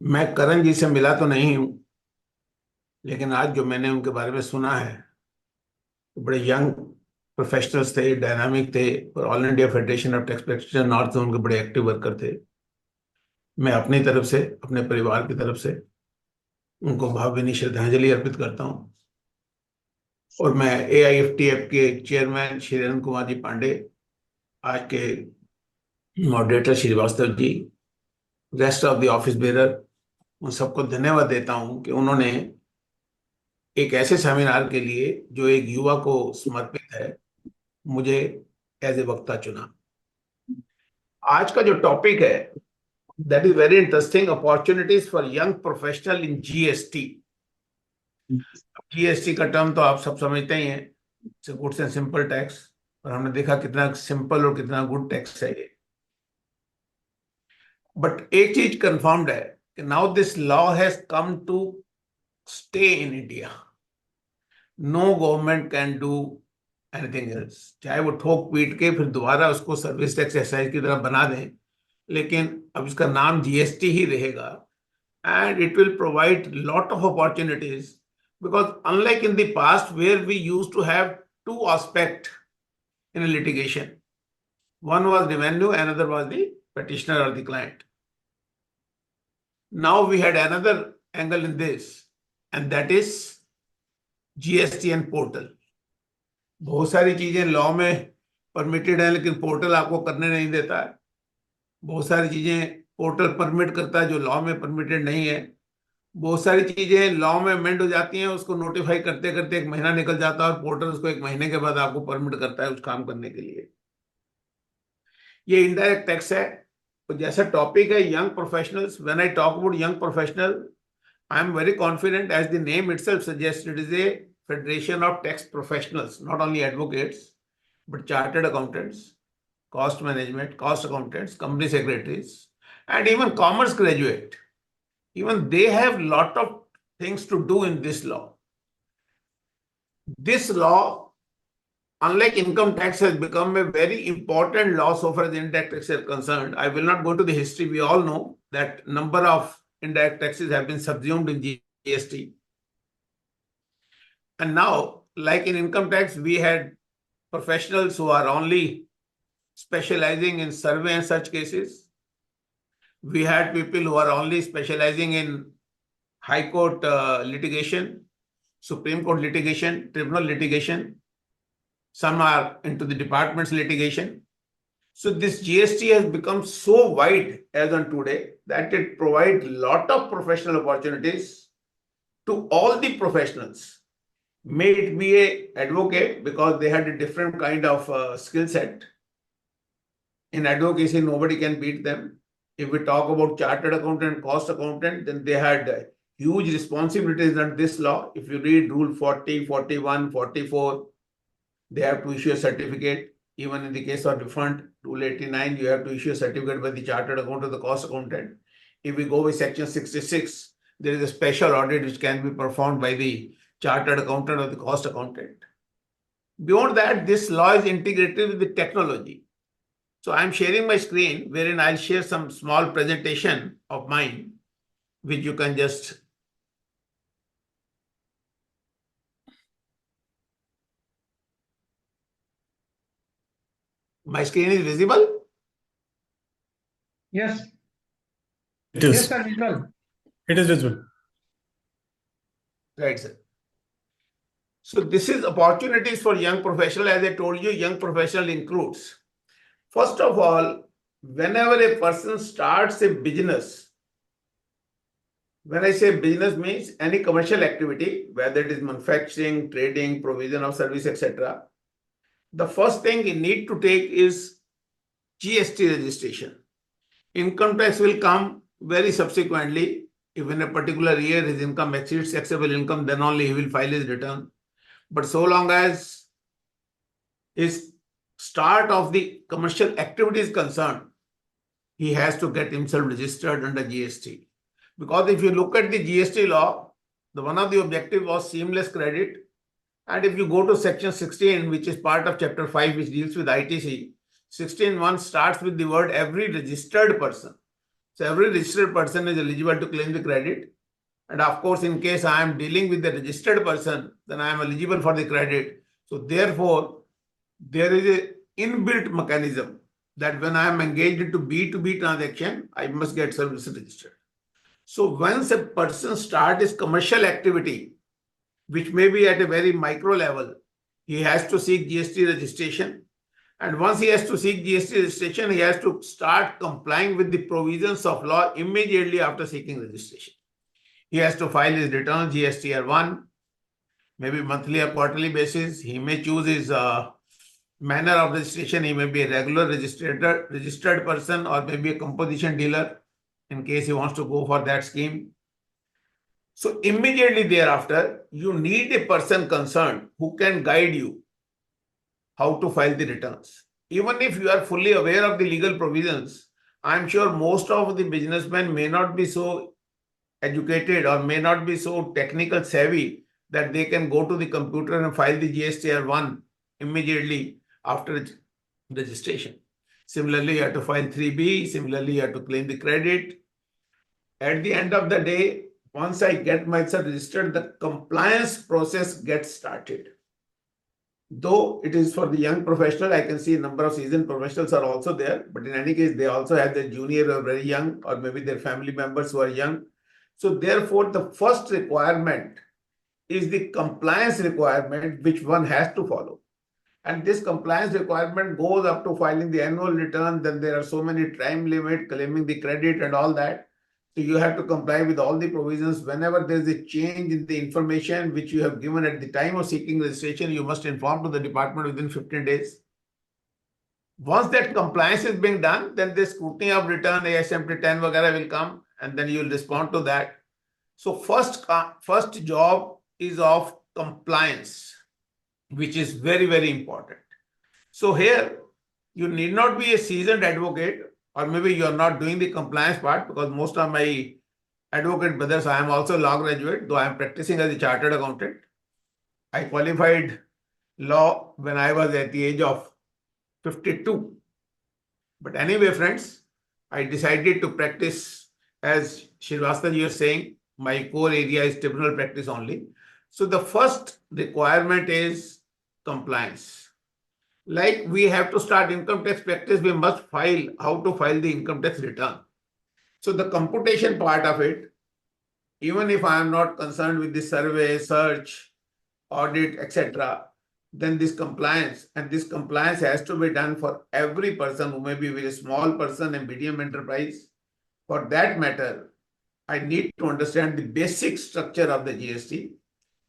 मैं करण जी से मिला तो नहीं हूं, लेकिन आज जो मैंने उनके बारे में सुना है तो बड़े यंग प्रोफेशनल्स थे, डायनामिक थे और all India federation of tax practitioner north zone के बड़े एक्टिव वर्कर थे. मैं अपनी तरफ से, अपने परिवार की तरफ से उनको भावभीनी श्रद्धांजलि अर्पित करता हूं. और मैं AIFTP के चेयरमैन श्री अनंत कुमार जी पांडे, आज के moderator Shrivastava ji, rest of the office bearer, उन सबको धन्यवाद देता हूं कि उन्होंने एक ऐसे सेमिनार के लिए जो एक युवा को समर्पित है मुझे एज ए वक्ता चुना. आज का जो टॉपिक है that is very interesting, opportunities for young professional in GST. GST का टर्म तो आप सब समझते ही हैं, गुड्स एंड सिंपल टैक्स. और हमने देखा कितना सिंपल और कितना गुड टैक्स है ये. बट एक चीज कंफर्म्ड है कि now this law has come to stay in India. No government can do anything else. चाहे वो ठोक पीट के फिर दोबारा उसको सर्विस टैक्स एक्साइज की तरह बना दें, लेकिन अब इसका नाम GST ही रहेगा. And it will provide lot of opportunities, because unlike in the past where we used to have two aspects in a litigation, one was revenue, another was the petitioner or the client. Now we had another angle in this, and that is GST and portal. बहुत सारी चीजें law में permitted है लेकिन portal आपको करने नहीं देता है. बहुत सारी चीजें पोर्टल परमिट करता है जो लॉ में परमिटेड नहीं है. बहुत सारी चीजें लॉ में अमेंड हो जाती हैं, उसको नोटिफाई करते करते 1 महीना निकल जाता है और पोर्टल उसको 1 महीने के बाद आपको परमिट करता है उस काम करने के लिए. ये इनडायरेक्ट टैक्स है. तो जैसा टॉपिक है young professionals, when I talk about young professional, I am very confident, as the name itself suggest, it is a federation of tax professionals, not only advocates but chartered accountants, cost management, cost accountants, company secretaries, and even commerce graduate. Even they have lot of things to do in this law. This law, unlike income tax, has become a very important law so far as indirect taxes are concerned. I will not go into the history. We all know that number of indirect taxes have been subsumed in GST. And now, like in income tax, we had professionals who are only specializing in survey and such cases. We had people who are only specializing in high court litigation. Supreme Court litigation, tribunal litigation. Some are into the department's litigation. So this GST has become so wide as on today that it provides a lot of professional opportunities to all the professionals. May it be a advocate because they had a different kind of skill set. In advocacy, nobody can beat them. If we talk about chartered accountant, cost accountant, then they had huge responsibilities under this law. If you read Rule 40, 41, 44, they have to issue a certificate. Even in the case of refund, Rule 89, you have to issue a certificate by the chartered accountant or the cost accountant. If we go with Section 66, there is a special audit which can be performed by the chartered accountant or the cost accountant. Beyond that, this law is integrated with the technology. So I'm sharing my screen wherein I'll share some small presentation of mine, which you can just. My screen is visible? Yes. It is. Yes, sir, visual. It is visible. Right, sir. So this is opportunities for young professional. As I told you, young professional includes, first of all, whenever a person starts a business, when I say business means any commercial activity, whether it is manufacturing, trading, provision of service, etc. The first thing you need to take is GST registration. Income tax will come very subsequently. If in a particular year his income exceeds taxable income, then only he will file his return. But so long as his start of the commercial activity is concerned, he has to get himself registered under GST. Because if you look at the GST law, one of the objectives was seamless credit. And if you go to section 16, which is part of chapter 5, which deals with ITC, 16.1 starts with the word every registered person. So every registered person is eligible to claim the credit. And of course, in case I am dealing with the registered person, then I am eligible for the credit. So therefore, there is an inbuilt mechanism that when I am engaged into B2B transaction, I must get service registered. So once a person starts his commercial activity, which may be at a very micro level, he has to seek GST registration. And once he has to seek GST registration, he has to start complying with the provisions of law immediately after seeking registration. He has to file his return GSTR 1, maybe monthly or quarterly basis. He may choose his manner of registration. He may be a regular registered person or maybe a composition dealer in case he wants to go for that scheme. So immediately thereafter, you need a person concerned who can guide you how to file the returns. Even if you are fully aware of the legal provisions, I'm sure most of the businessmen may not be so educated or may not be so technical savvy that they can go to the computer and file the GSTR 1 immediately after registration. Similarly, you have to file 3B. Similarly, you have to claim the credit. At the end of the day, once I get myself registered, the compliance process gets started. Though it is for the young professional, I can see a number of seasoned professionals are also there. But in any case, they also have their junior or very young, or maybe their family members who are young. So therefore, the first requirement is the compliance requirement which one has to follow. And this compliance requirement goes up to filing the annual return. Then there are so many time limit, claiming the credit and all that. So you have to comply with all the provisions. Whenever there is a change in the information which you have given at the time of seeking registration, you must inform to the department within 15 days. Once that compliance is being done, then the scrutiny of return, AIFTP 10 vagara will come, and then you will respond to that. So first job is of compliance, which is very, very important. So here, you need not be a seasoned advocate, or maybe you are not doing the compliance part, because most of my advocate brothers, I am also law graduate, though I am practicing as a chartered accountant. I qualified law when I was at the age of 52. But anyway, friends, I decided to practice, as Srivastava was saying, my core area is tribunal practice only. So the first requirement is compliance. Like we have to start income tax practice, we must file how to file the income tax return. So the computation part of it, even if I am not concerned with the survey, search, audit, etc., then this compliance has to be done for every person who may be a very small person and medium enterprise. For that matter, I need to understand the basic structure of the GST.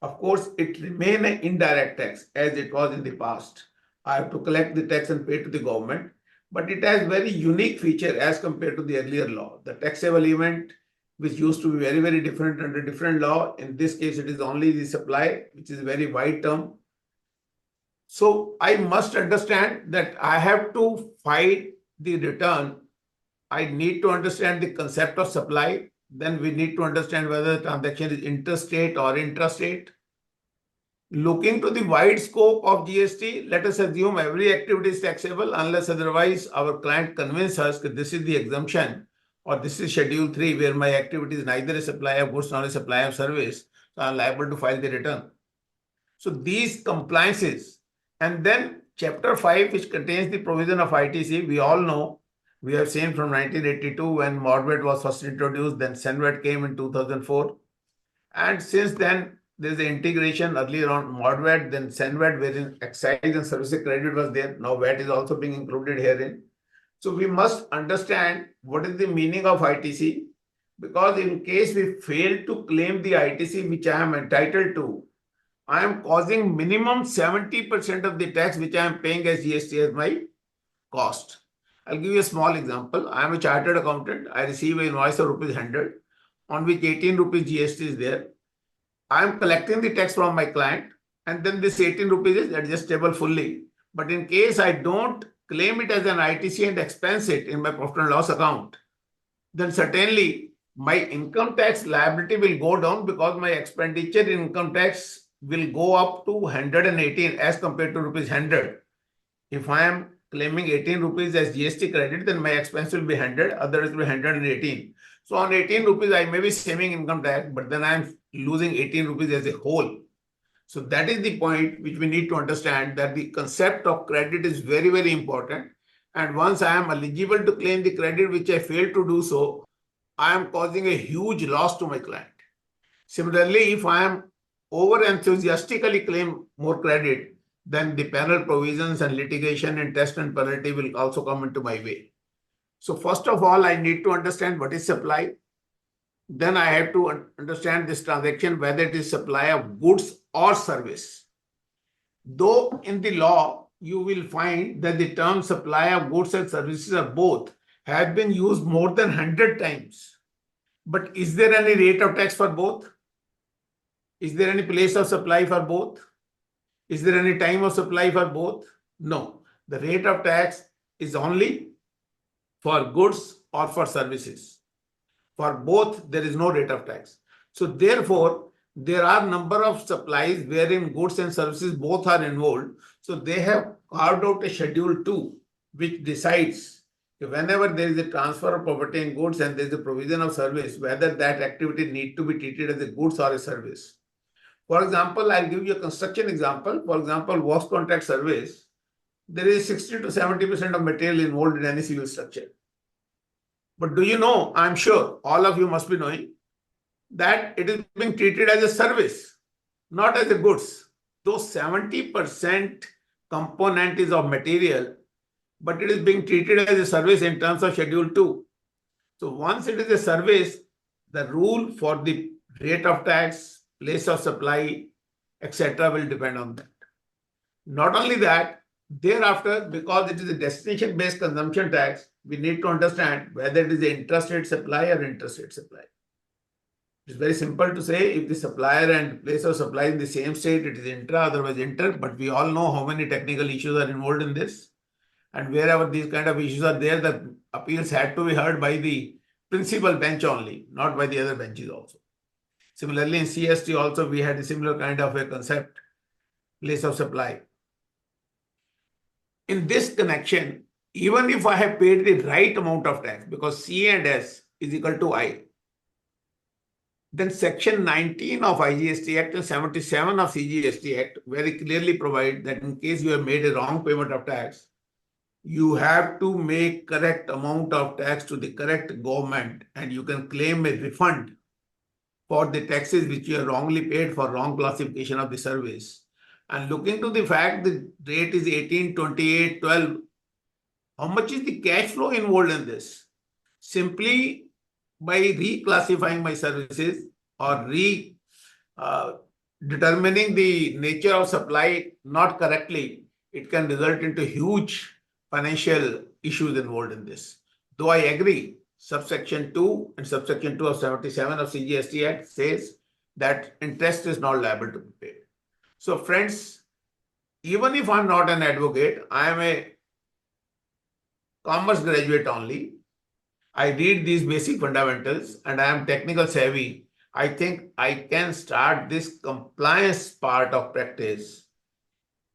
Of course, it remains an indirect tax as it was in the past. I have to collect the tax and pay to the government, but it has very unique feature as compared to the earlier law. The taxable event, which used to be very, very different under different law. In this case, it is only the supply, which is a very wide term. So I must understand that I have to file the return. I need to understand the concept of supply. Then we need to understand whether the transaction is interstate or intrastate. Looking to the wide scope of GST, let us assume every activity is taxable unless otherwise our client convinces us that this is the exemption or this is Schedule 3 where my activity is neither a supply of goods nor a supply of service. So I'm liable to file the return. So these compliances, and then Chapter 5, which contains the provision of ITC, we all know, we have seen from 1982 when Moderator was first introduced, then N.V.P came in 2004. And since then, there is the integration earlier on Moderator, then N.V.P, wherein excise and services credit was there. Now VAT is also being included herein. So we must understand what is the meaning of ITC, because in case we fail to claim the ITC which I am entitled to, I am causing minimum 70% of the tax which I am paying as GST as my cost. I'll give you a small example. I am a chartered accountant. I receive an invoice of rupees 100 on which 18 rupees GST is there. I am collecting the tax from my client and then this 18 rupees is adjustable fully. But in case I don't claim it as an ITC and expense it in my profit and loss account, then certainly my income tax liability will go down because my expenditure in income tax will go up to 118 as compared to rupees 100. If I am claiming 18 rupees as GST credit, then my expense will be 100, otherwise it will be 118. So on 18 rupees, I may be saving income tax, but then I am losing 18 rupees as a whole. So that is the point which we need to understand, that the concept of credit is very, very important. And once I am eligible to claim the credit, which I failed to do so, I am causing a huge loss to my client. Similarly, if I am over enthusiastically claim more credit, then the penal provisions and litigation, interest and penalty will also come into my way. So first of all, I need to understand what is supply. Then I have to understand this transaction, whether it is supply of goods or service. Though in the law, you will find that the term supply of goods and services or both have been used more than 100 times. But is there any rate of tax for both? Is there any place of supply for both? Is there any time of supply for both? No. The rate of tax is only for goods or for services. For both, there is no rate of tax. So therefore, there are number of supplies wherein goods and services both are involved. So they have carved out a Schedule 2, which decides whenever there is a transfer of property and goods and there is a provision of service, whether that activity need to be treated as a goods or a service. For example, I'll give you a construction example. For example, works contract service, there is 60 to 70% of material involved in any civil structure. But do you know, I'm sure all of you must be knowing, that it is being treated as a service, not as a goods. Though 70% component is of material, but it is being treated as a service in terms of Schedule 2. So once it is a service, the rule for the rate of tax, place of supply, etc. will depend on that. Not only that, thereafter, because it is a destination-based consumption tax, we need to understand whether it is an intrastate supply or interstate supply. It's very simple to say if the supplier and place of supply in the same state, it is intra, otherwise inter, but we all know how many technical issues are involved in this. And wherever these kind of issues are there, the appeals had to be heard by the principal bench only, not by the other benches also. Similarly, in CST also, we had a similar kind of a concept, place of supply. In this connection, even if I have paid the right amount of tax, because C and S is equal to I, then Section 19 of IGST Act and 77 of CGST Act very clearly provide that in case you have made a wrong payment of tax, you have to make correct amount of tax to the correct government and you can claim a refund for the taxes which you have wrongly paid for wrong classification of the service. And looking to the fact the rate is 18, 28, 12, how much is the cash flow involved in this? Simply by reclassifying my services or determining the nature of supply not correctly, it can result into huge financial issues involved in this. Though I agree, subsection 2 and subsection 2 of 77 of CGST Act says that interest is not liable to be paid. So friends, even if I'm not an advocate, I am a commerce graduate only. I read these basic fundamentals and I am technical savvy. I think I can start this compliance part of practice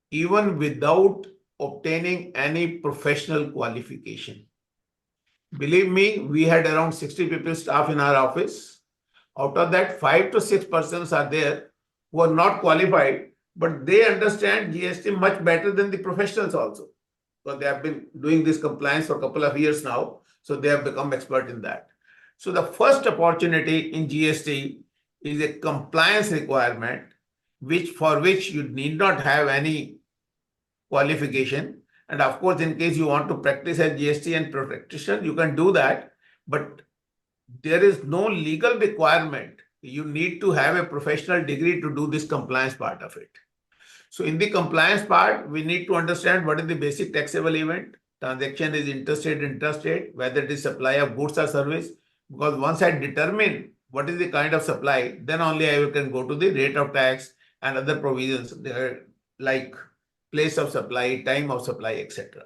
even without obtaining any professional qualification. Believe me, we had around 60 people staff in our office. Out of that, 5 to 6 persons are there who are not qualified, but they understand GST much better than the professionals also. Because they have been doing this compliance for a couple of years now. So they have become expert in that. So the first opportunity in GST is a compliance requirement, for which you need not have any qualification. And of course, in case you want to practice as GST and practitioner, you can do that. But there is no legal requirement. You need to have a professional degree to do this compliance part of it. So in the compliance part, we need to understand what is the basic taxable event. Transaction is interstate, whether it is supply of goods or service. Because once I determine what is the kind of supply, then only I can go to the rate of tax and other provisions like place of supply, time of supply, etc.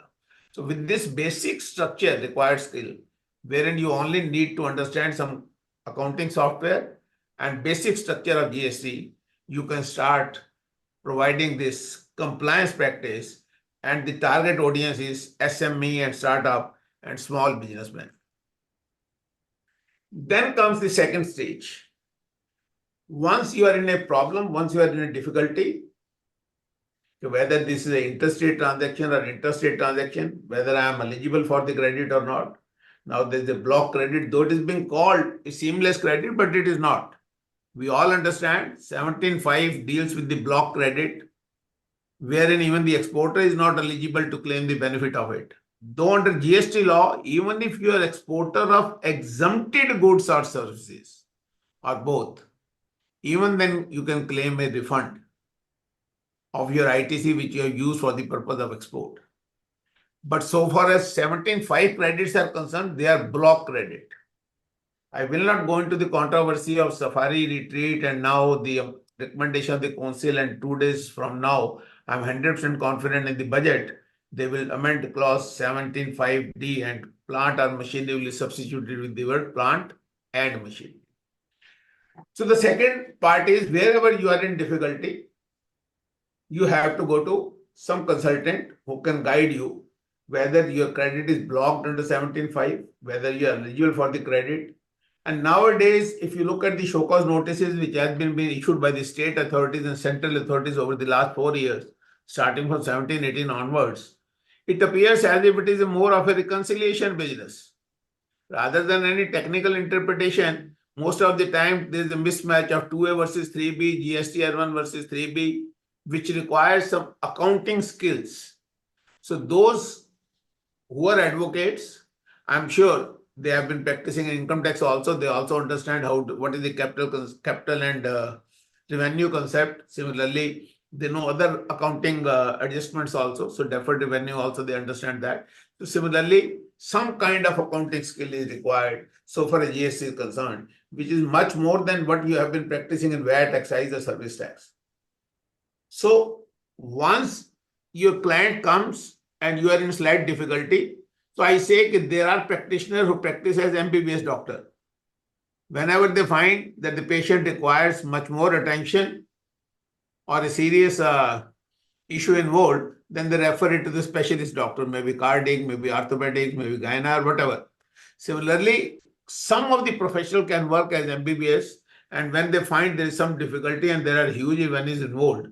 So with this basic structure required skill, wherein you only need to understand some accounting software and basic structure of GST, you can start providing this compliance practice, and the target audience is SME and startup and small businessmen. Then comes the second stage. Once you are in a problem, once you are in a difficulty, whether this is an interstate transaction or interstate transaction, whether I am eligible for the credit or not. Now there is a block credit, though it is being called a seamless credit, but it is not. We all understand 17.5 deals with the block credit, wherein even the exporter is not eligible to claim the benefit of it. Though under GST law, even if you are exporter of exempted goods or services, or both, even then you can claim a refund of your ITC which you have used for the purpose of export. But so far as 17.5 credits are concerned, they are block credit. I will not go into the controversy of Safari retreat and now the recommendation of the council, and 2 days from now, I'm 100% confident in the budget. They will amend clause 17.5D and plant or machinery will be substituted with the word plant and machinery. So the second part is wherever you are in difficulty, you have to go to some consultant who can guide you whether your credit is blocked under 17.5, whether you are eligible for the credit. And nowadays, if you look at the show cause notices which have been issued by the state authorities and central authorities over the last 4 years, starting from 17-18 onwards, it appears as if it is more of a reconciliation business. Rather than any technical interpretation, most of the time there is a mismatch of 2A versus 3B, GST R1 versus 3B, which requires some accounting skills. So those who are advocates, I'm sure they have been practicing in income tax also. They also understand what is the capital and revenue concept. Similarly, they know other accounting adjustments also. So deferred revenue also, they understand that. So similarly, some kind of accounting skill is required so far as GST is concerned, which is much more than what you have been practicing in VAT, excise or service tax. So once your client comes and you are in slight difficulty, so I say that there are practitioners who practice as MBBS doctor. Whenever they find that the patient requires much more attention or a serious issue involved, then they refer it to the specialist doctor, maybe cardiac, maybe orthopedic, maybe gynae, whatever. Similarly, some of the professional can work as MBBS, and when they find there is some difficulty and there are huge revenues involved,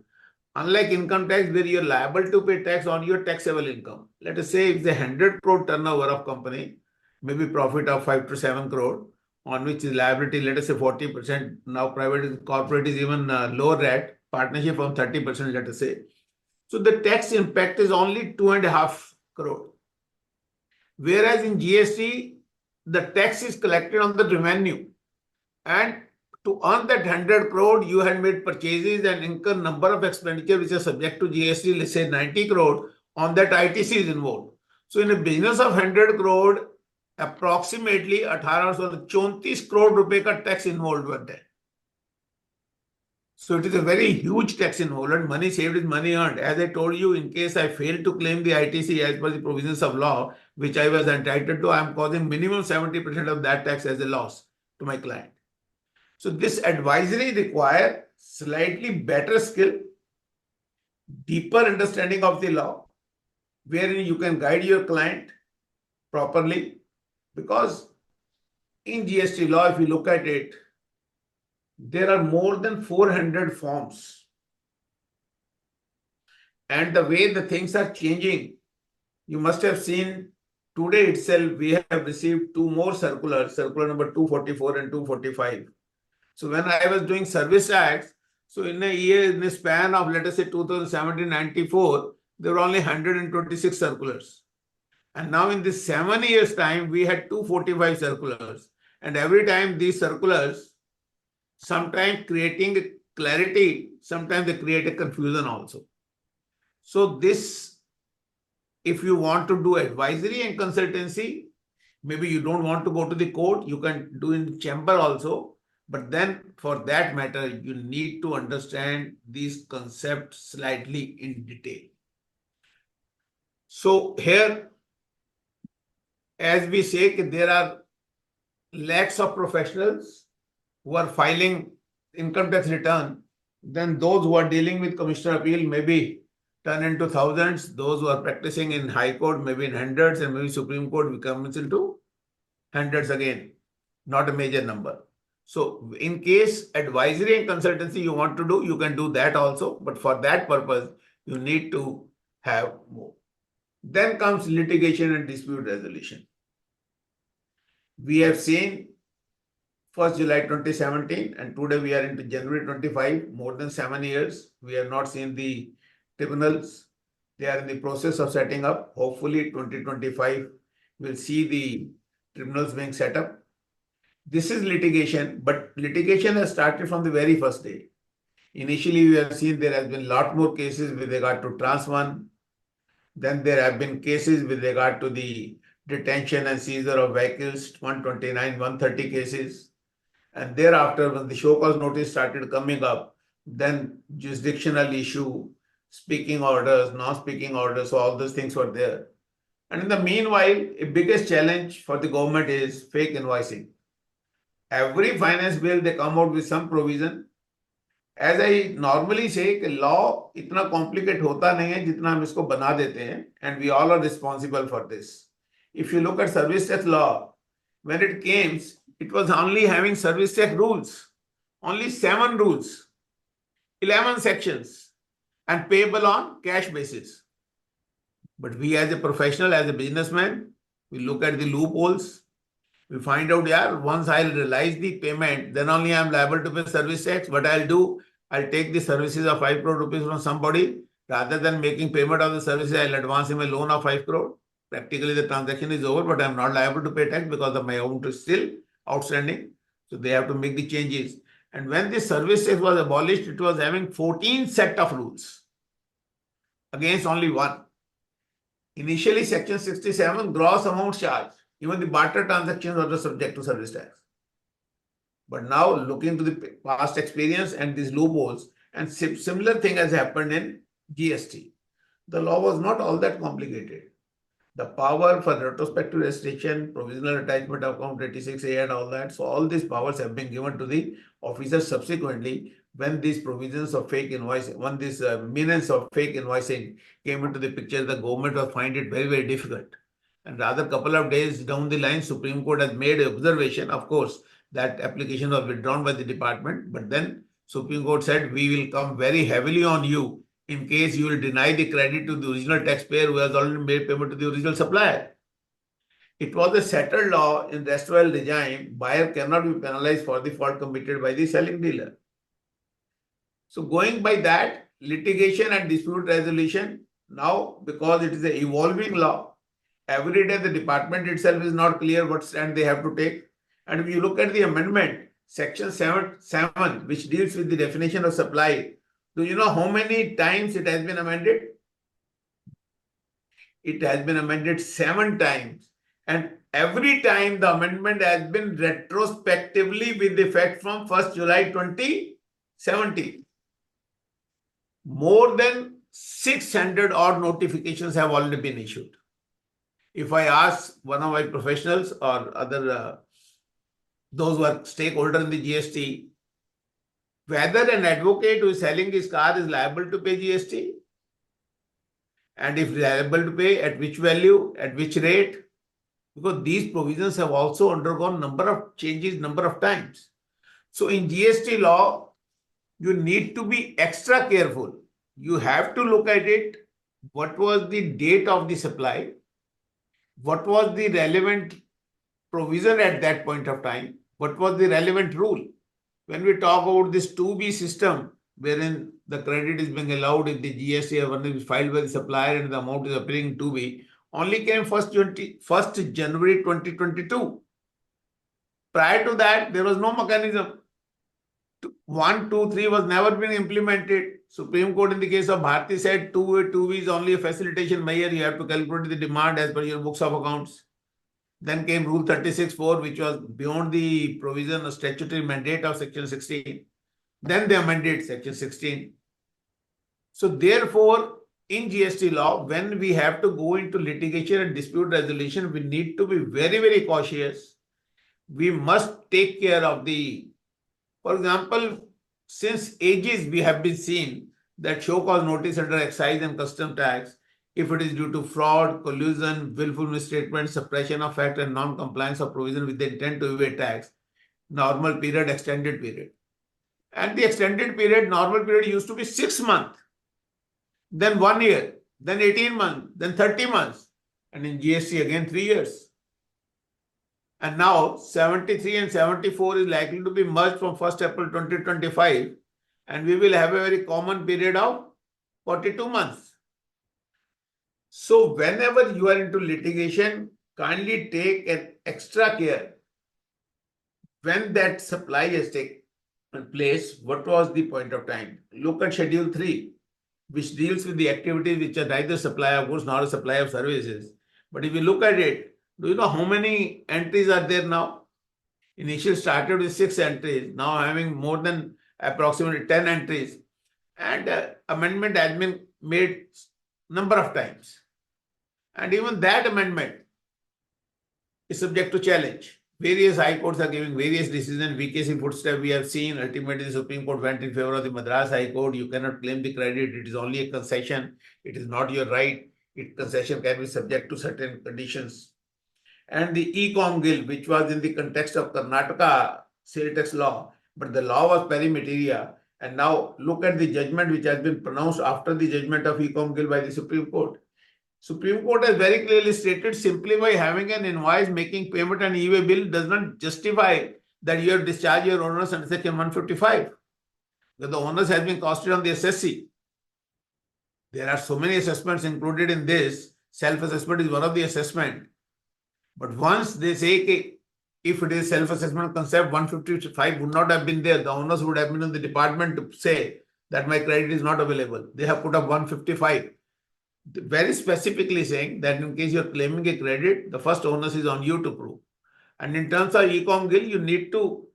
unlike income tax where you're liable to pay tax on your taxable income. Let us say if the 100 crore turnover of company, maybe profit of 5 to 7 crore, on which is liability, let us say 40%. Now private corporate is even lower rate, partnership from 30%, let us say. So the tax impact is only 2.5 crore. Whereas in GST, the tax is collected on the revenue. And to earn that 100 crore, you had made purchases and incur number of expenditure which are subject to GST, let's say 90 crore, on that ITC is involved. So in a business of 100 crore, approximately 1834 crore रुपए का tax involved है. So it is a very huge tax involved. Money saved is money earned. As I told you, in case I fail to claim the ITC as per the provisions of law, which I was entitled to, I am causing minimum 70% of that tax as a loss to my client. So this advisory require slightly better skill, deeper understanding of the law, wherein you can guide your client properly. Because in GST law, if you look at it, there are more than 400 forms. And the way the things are changing, you must have seen today itself, we have received 2 more circulars, circular number 244 and 245. So when I was doing service tax, so in a year, in a span of, let us say 2017-94, there were only 126 circulars. And now in this 7 years time, we had 245 circulars. And every time these circulars, sometimes creating clarity, sometimes they create a confusion also. So this, if you want to do advisory and consultancy, maybe you don't want to go to the court, you can do in chamber also. But then for that matter, you need to understand these concepts slightly in detail. So here, as we say, there are lakhs of professionals who are filing income tax return. Then those who are dealing with commissioner appeal maybe turn into thousands. Those who are practicing in high court maybe in hundreds, and maybe Supreme Court becomes into hundreds again, not a major number. So in case advisory and consultancy you want to do, you can do that also. But for that purpose, you need to have more. Then comes litigation and dispute resolution. We have seen 1st July 2017 and today we are into January 25, more than 7 years. We have not seen the tribunals. They are in the process of setting up. Hopefully 2025 we'll see the tribunals being set up. This is litigation, but litigation has started from the very first day. Initially, we have seen there has been a lot more cases with regard to Trans 1. Then there have been cases with regard to the detention and seizure of vehicles, 129, 130 cases. And thereafter, when the show cause notice started coming up, then jurisdictional issue, speaking orders, non-speaking orders, so all those things were there. And in the meanwhile, a biggest challenge for the government is fake invoicing. Every finance bill, they come out with some provision. As I normally say, law इतना complicate होता नहीं है जितना हम इसको बना देते हैं, and we all are responsible for this. If you look at service tax law, when it came, it was only having service tax rules, only 7 rules, 11 sections, and payable on cash basis. But we as a professional, as a businessman, we look at the loopholes. We find out, yeah, once I'll realize the payment, then only I'm liable to pay service tax. What I'll do, I'll take the services of 5 crore rupees from somebody. Rather than making payment of the services, I'll advance him a loan of 5 crore. Practically, the transaction is over, but I'm not liable to pay tax because of my amount is still outstanding. So they have to make the changes. And when the service tax was abolished, it was having 14 set of rules against only 1. Initially, section 67, gross amount charged. Even the barter transactions are subject to service tax. But now, looking to the past experience and these loopholes, and similar thing has happened in GST. The law was not all that complicated. The power for retrospective restriction, provisional attachment of account 86A and all that. So all these powers have been given to the officers subsequently when these provisions of fake invoicing, when this menace of fake invoicing came into the picture, the government was find it very, very difficult. And rather couple of days down the line, Supreme Court has made an observation. Of course, that application was withdrawn by the department. But then Supreme Court said, we will come very heavily on you in case you will deny the credit to the original taxpayer who has already made payment to the original supplier. It was a settled law in rest world regime. Buyer cannot be penalized for the fault committed by the selling dealer. So going by that, litigation and dispute resolution, now because it is an evolving law, every day the department itself is not clear what stand they have to take. And if you look at the amendment, section 7, which deals with the definition of supply, do you know how many times it has been amended? It has been amended 7 times. And every time the amendment has been retrospectively with effect from 1st July 2017. More than 600 odd notifications have already been issued. If I ask one of my professionals or other those who are stakeholder in the GST, whether an advocate who is selling his car is liable to pay GST, and if liable to pay, at which value, at which rate, because these provisions have also undergone number of changes, number of times. So in GST law, you need to be extra careful. You have to look at it. What was the date of the supply? What was the relevant provision at that point of time? What was the relevant rule? When we talk about this 2B system, wherein the credit is being allowed if the GST or is filed by the supplier and the amount is appearing in 2B, only came 1st January 2022. Prior to that, there was no mechanism. 1, 2, 3 was never been implemented. Supreme Court in the case of Bharti said 2B is only a facilitation measure. You have to calculate the demand as per your books of accounts. Then came Rule 36(4), which was beyond the provision of statutory mandate of Section 16. Then they amended Section 16. So therefore, in GST law, when we have to go into litigation and dispute resolution, we need to be very, very cautious. We must take care of the, for example, since ages we have been seeing that show cause notice under excise and custom tax, if it is due to fraud, collusion, willful misstatement, suppression of fact and non-compliance of provision with the intent to evade tax, normal period, extended period. And the extended period, normal period used to be 6 months, then 1 year, then 18 months, then 30 months, and in GST again 3 years. And now 73 and 74 is likely to be merged from 1st April 2025, and we will have a very common period of 42 months. So whenever you are into litigation, kindly take an extra care. When that supply has taken place, what was the point of time? Look at Schedule 3, which deals with the activities which are neither supply of goods nor a supply of services. But if you look at it, do you know how many entries are there now? Initially started with 6 entries, now having more than approximately 10 entries. And amendment has been made number of times. And even that amendment is subject to challenge. Various high courts are giving various decisions. VKC footstep we have seen. Ultimately, the Supreme Court went in favor of the Madras High Court. You cannot claim the credit. It is only a concession. It is not your right. Concession can be subject to certain conditions. And the e-com guild, which was in the context of Karnataka sale tax law, but the law was perimeteria. And now look at the judgment which has been pronounced after the judgment of e-com guild by the Supreme Court. Supreme Court has very clearly stated simply by having an invoice making payment and e-way bill does not justify that you have discharged your owners under Section 155. Because the owners has been costed on the SSC. There are so many assessments included in this. Self-assessment is one of the assessment. But once they say if it is self-assessment concept, 155 would not have been there. The owners would have been in the department to say that my credit is not available. They have put up 155. Very specifically saying that in case you're claiming a credit, the first onus is on you to prove. And in terms of e-com guild, you need to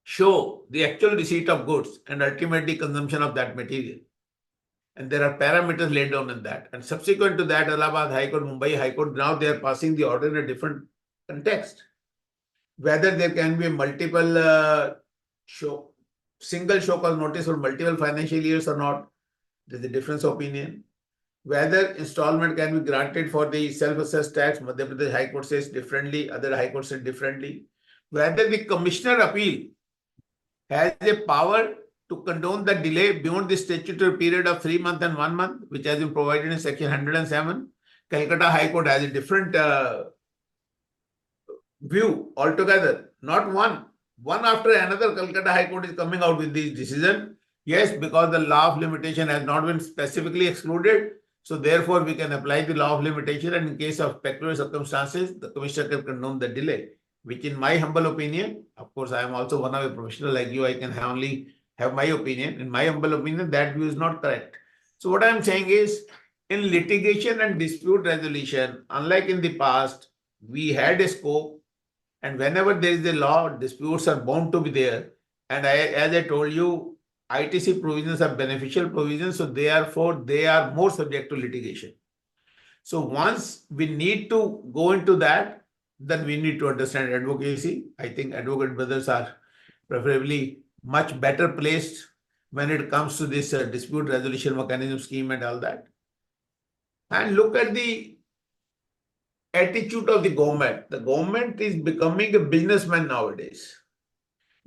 show the actual receipt of goods and ultimately consumption of that material. And there are parameters laid down in that. And subsequent to that, Allahabad High Court, Mumbai High Court, now they are passing the order in a different context. Whether there can be multiple single show cause notice for multiple financial years or not, there's a difference of opinion. Whether installment can be granted for the self-assessed tax, Madhya Pradesh High Court says differently, other High Court said differently. Whether the Commissioner Appeal has a power to condone the delay beyond the statutory period of 3 months and 1 month, which has been provided in Section 107. Calcutta High Court has a different view altogether. Not one after another. Calcutta High Court is coming out with this decision. Yes, because the law of limitation has not been specifically excluded, so therefore we can apply the law of limitation, and in case of peculiar circumstances, the commissioner can condone the delay. Which, in my humble opinion, of course, I am also one of a professional like you. I can only have my opinion. In my humble opinion, that view is not correct. So what I am saying is, in litigation and dispute resolution, unlike in the past, we had a scope, and whenever there is a law, disputes are bound to be there. And as I told you, ITC provisions are beneficial provisions, so therefore they are more subject to litigation. So once we need to go into that, then we need to understand advocacy. I think advocate brothers are preferably much better placed when it comes to this dispute resolution mechanism scheme and all that. And look at the attitude of the government. The government is becoming a businessman nowadays.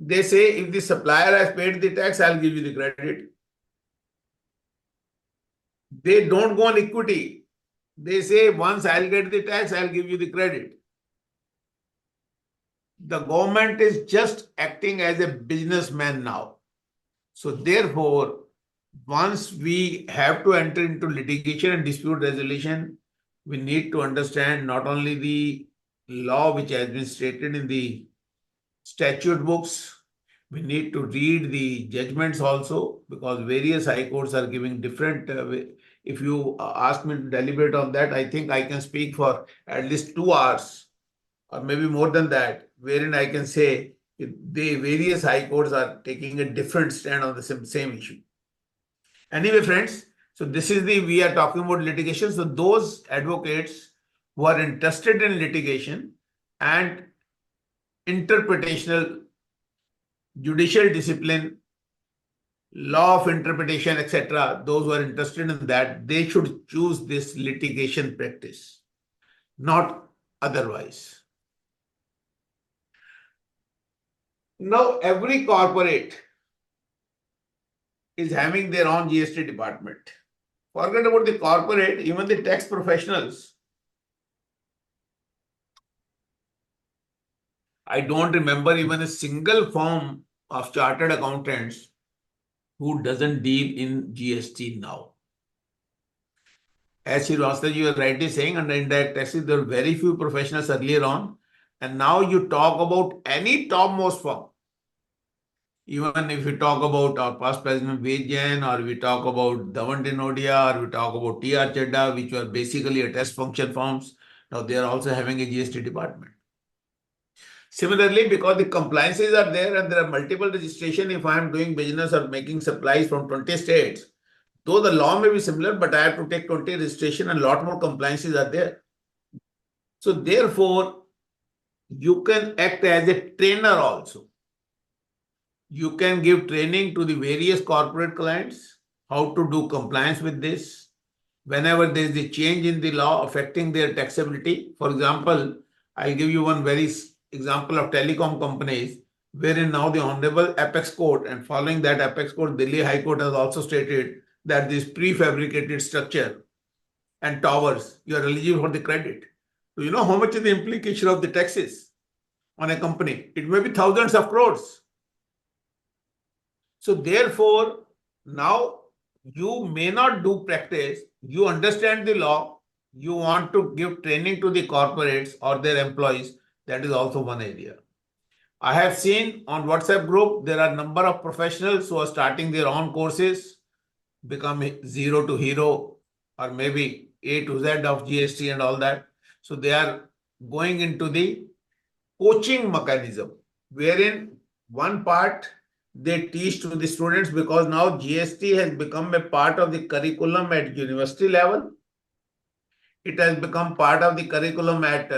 They say, if the supplier has paid the tax, I'll give you the credit. They don't go on equity. They say, once I'll get the tax, I'll give you the credit. The government is just acting as a businessman now. So therefore, once we have to enter into litigation and dispute resolution, we need to understand not only the law which has been stated in the statute books, we need to read the judgments also, because various high courts are giving different. If you ask me to deliberate on that, I think I can speak for at least 2 hours or maybe more than that, wherein I can say the various high courts are taking a different stand on the same issue. Anyway, friends, so we are talking about litigation. So those advocates who are interested in litigation and interpretational, judicial discipline, law of interpretation, etc., those who are interested in that, they should choose this litigation practice, not otherwise. Now, every corporate is having their own GST department. Forget about the corporate, even the tax professionals. I don't remember even a single firm of chartered accountants who doesn't deal in GST now. As Srivastava, you are rightly saying, under indirect taxes, there were very few professionals earlier on. And now you talk about any topmost firm. Even if we talk about our past president Vejan, or we talk about Dhawan Dinodia, or we talk about TR Chadda, which were basically a test function firms, now they are also having a GST department. Similarly, because the compliances are there and there are multiple registration, if I am doing business or making supplies from 20 states, though the law may be similar, but I have to take 20 registration and a lot more compliances are there. So therefore, you can act as a trainer also. You can give training to the various corporate clients, how to do compliance with this. Whenever there is a change in the law affecting their taxability, for example, I'll give you one very example of telecom companies, wherein now the Honorable Apex Court, and following that Apex Court, Delhi High Court has also stated that this prefabricated structure and towers, you are eligible for the credit. So you know how much is the implication of the taxes on a company? It may be thousands of crores. So therefore, now you may not do practice, you understand the law, you want to give training to the corporates or their employees, that is also one area. I have seen on WhatsApp group, there are a number of professionals who are starting their own courses, become zero to hero, or maybe A to Z of GST and all that. So they are going into the coaching mechanism, wherein one part they teach to the students, because now GST has become a part of the curriculum at university level. It has become part of the curriculum at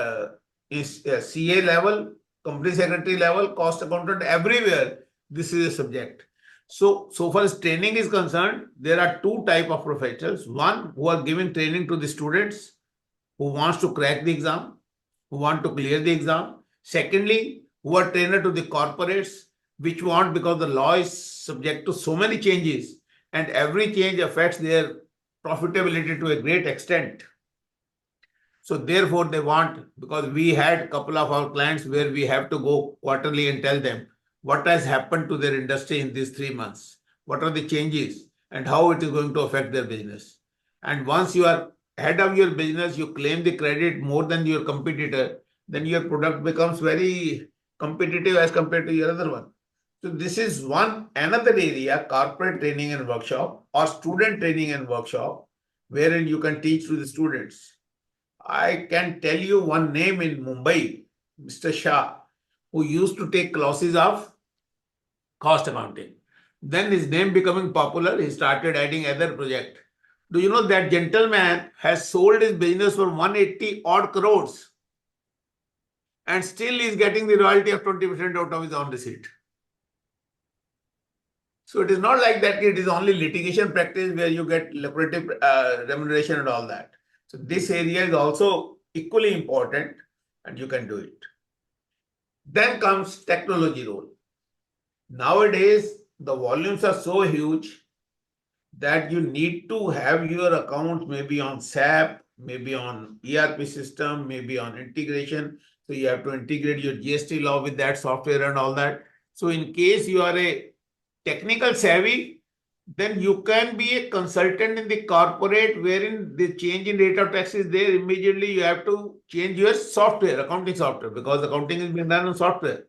CA level, company secretary level, cost accountant, everywhere. This is a subject. So far as training is concerned, there are 2 types of professionals. One, who are giving training to the students who wants to crack the exam, who want to clear the exam. Secondly, who are trainer to the corporates, which want, because the law is subject to so many changes and every change affects their profitability to a great extent. So therefore they want, because we had a couple of our clients where we have to go quarterly and tell them what has happened to their industry in these 3 months, what are the changes and how it is going to affect their business. And once you are head of your business, you claim the credit more than your competitor, then your product becomes very competitive as compared to your other one. So this is another area, corporate training and workshop or student training and workshop, wherein you can teach to the students. I can tell you one name in Mumbai, Mr. Shah, who used to take classes of cost accounting. Then his name becoming popular, he started adding other project. Do you know that gentleman has sold his business for 180 odd crores and still is getting the royalty of 20% out of his own receipt. So it is not like that it is only litigation practice where you get lucrative remuneration and all that. So this area is also equally important and you can do it. Then comes technology role. Nowadays, the volumes are so huge that you need to have your accounts maybe on SAP, maybe on ERP system, maybe on integration. So you have to integrate your GST law with that software and all that. So in case you are a technical savvy, then you can be a consultant in the corporate wherein the change in rate of tax is there. Immediately you have to change your software, accounting software, because accounting is being done on software.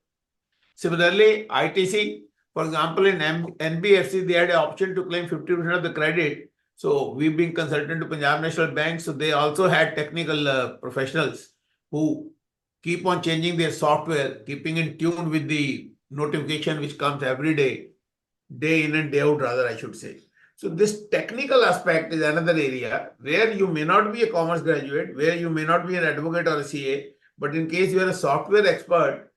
Similarly, ITC, for example, in N.V.P, they had an option to claim 50% of the credit. So we've been consultant to Punjab National Bank. So they also had technical professionals who keep on changing their software, keeping in tune with the notification which comes every day in and day out, rather, I should say. So this technical aspect is another area where you may not be a commerce graduate, where you may not be an advocate or a CA, but in case you are a software expert,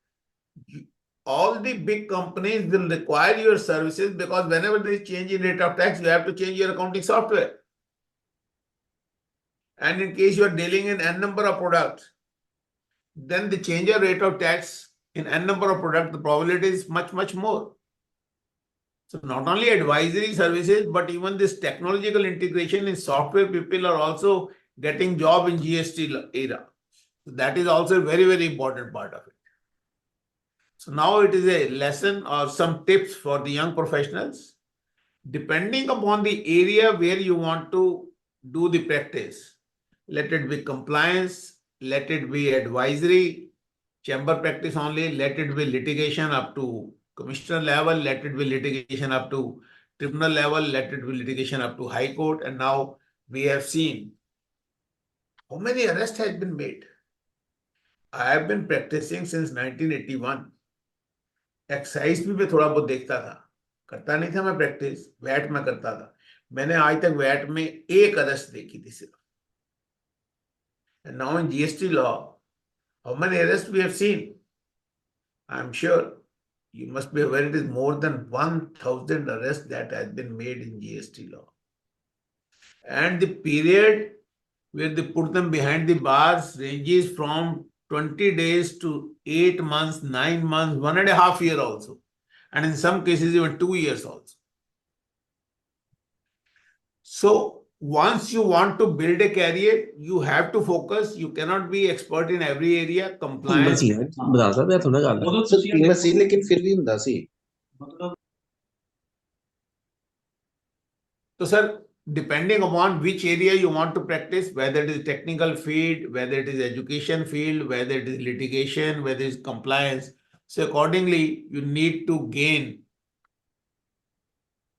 all the big companies will require your services, because whenever there is change in rate of tax, you have to change your accounting software. And in case you are dealing in N number of products, then the change of rate of tax in N number of products, the probability is much, much more. So not only advisory services, but even this technological integration in software, people are also getting job in GST era. So that is also a very, very important part of it. So now it is a lesson or some tips for the young professionals. Depending upon the area where you want to do the practice, let it be compliance, let it be advisory, chamber practice only, let it be litigation up to commissioner level, let it be litigation up to tribunal level, let it be litigation up to high court. And now we have seen how many arrests has been made. I have been practicing since 1981. Excise भी मैं थोड़ा बहुत देखता था, करता नहीं था मैं प्रैक्टिस, वैट में करता था। मैंने आज तक वैट में एक अरेस्ट देखी थी सिर्फ। And now in GST law, how many arrests we have seen? I am sure you must be aware it is more than 1,000 arrests that has been made in GST law. And the period where they put them behind the bars ranges from 20 days to 8 months, 9 months, 1.5 years also. And in some cases, even 2 years also. So once you want to build a career, you have to focus. You cannot be expert in every area. Compliance. So, sir, depending upon which area you want to practice, whether it is technical field, whether it is education field, whether it is litigation, whether it is compliance, so accordingly, you need to gain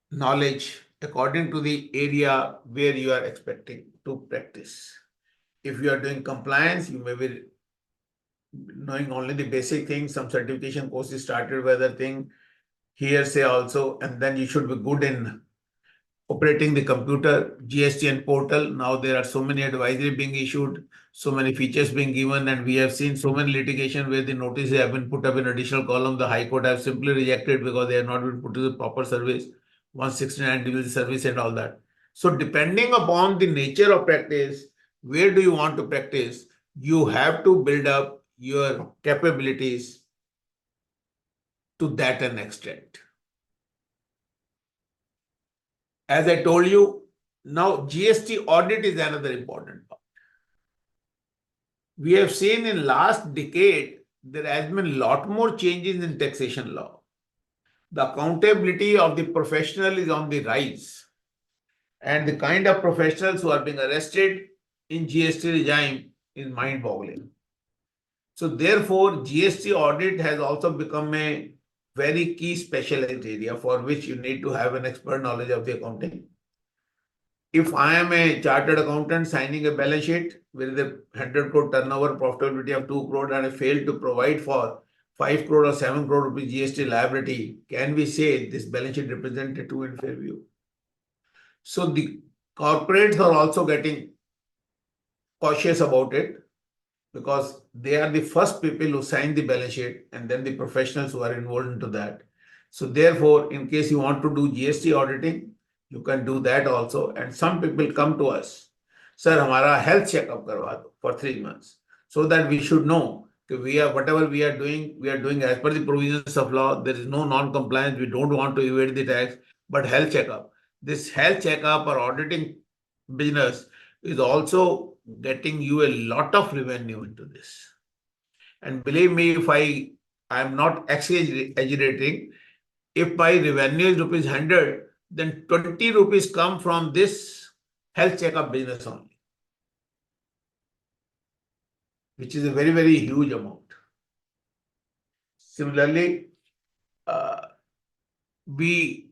knowledge according to the area where you are expecting to practice. If you are doing compliance, you may be knowing only the basic things, some certification courses started with other thing, hearsay also, and then you should be good in operating the computer, GST and portal. Now there are so many advisory being issued, so many features being given, and we have seen so many litigation where the notices have been put up in additional column. The High Court have simply rejected because they have not been put to the proper service. 169 division service and all that. So depending upon the nature of practice, where do you want to practice, you have to build up your capabilities to that an extent. As I told you, now GST audit is another important part. We have seen in last decade, there has been a lot more changes in taxation law. The accountability of the professional is on the rise. And the kind of professionals who are being arrested in GST regime is mind-boggling. So therefore, GST audit has also become a very key specialized area for which you need to have an expert knowledge of the accounting. If I am a chartered accountant signing a balance sheet with a 100 crore turnover, profitability of 2 crore, and I fail to provide for 5 crore or 7 crore rupees GST liability, can we say this balance sheet represents a true and fair view? So the corporates are also getting cautious about it because they are the first people who sign the balance sheet and then the professionals who are involved into that. So therefore, in case you want to do GST auditing, you can do that also. And some people come to us, sir, हमारा health checkup करवा दो for 3 months, so that we should know that whatever we are doing as per the provisions of law. There is no non-compliance. We don't want to evade the tax, but health checkup. This health checkup or auditing business is also getting you a lot of revenue into this. And believe me, if I am not exaggerating, if my revenue is rupees 100, then 20 rupees come from this health checkup business only, which is a very, very huge amount. Similarly, we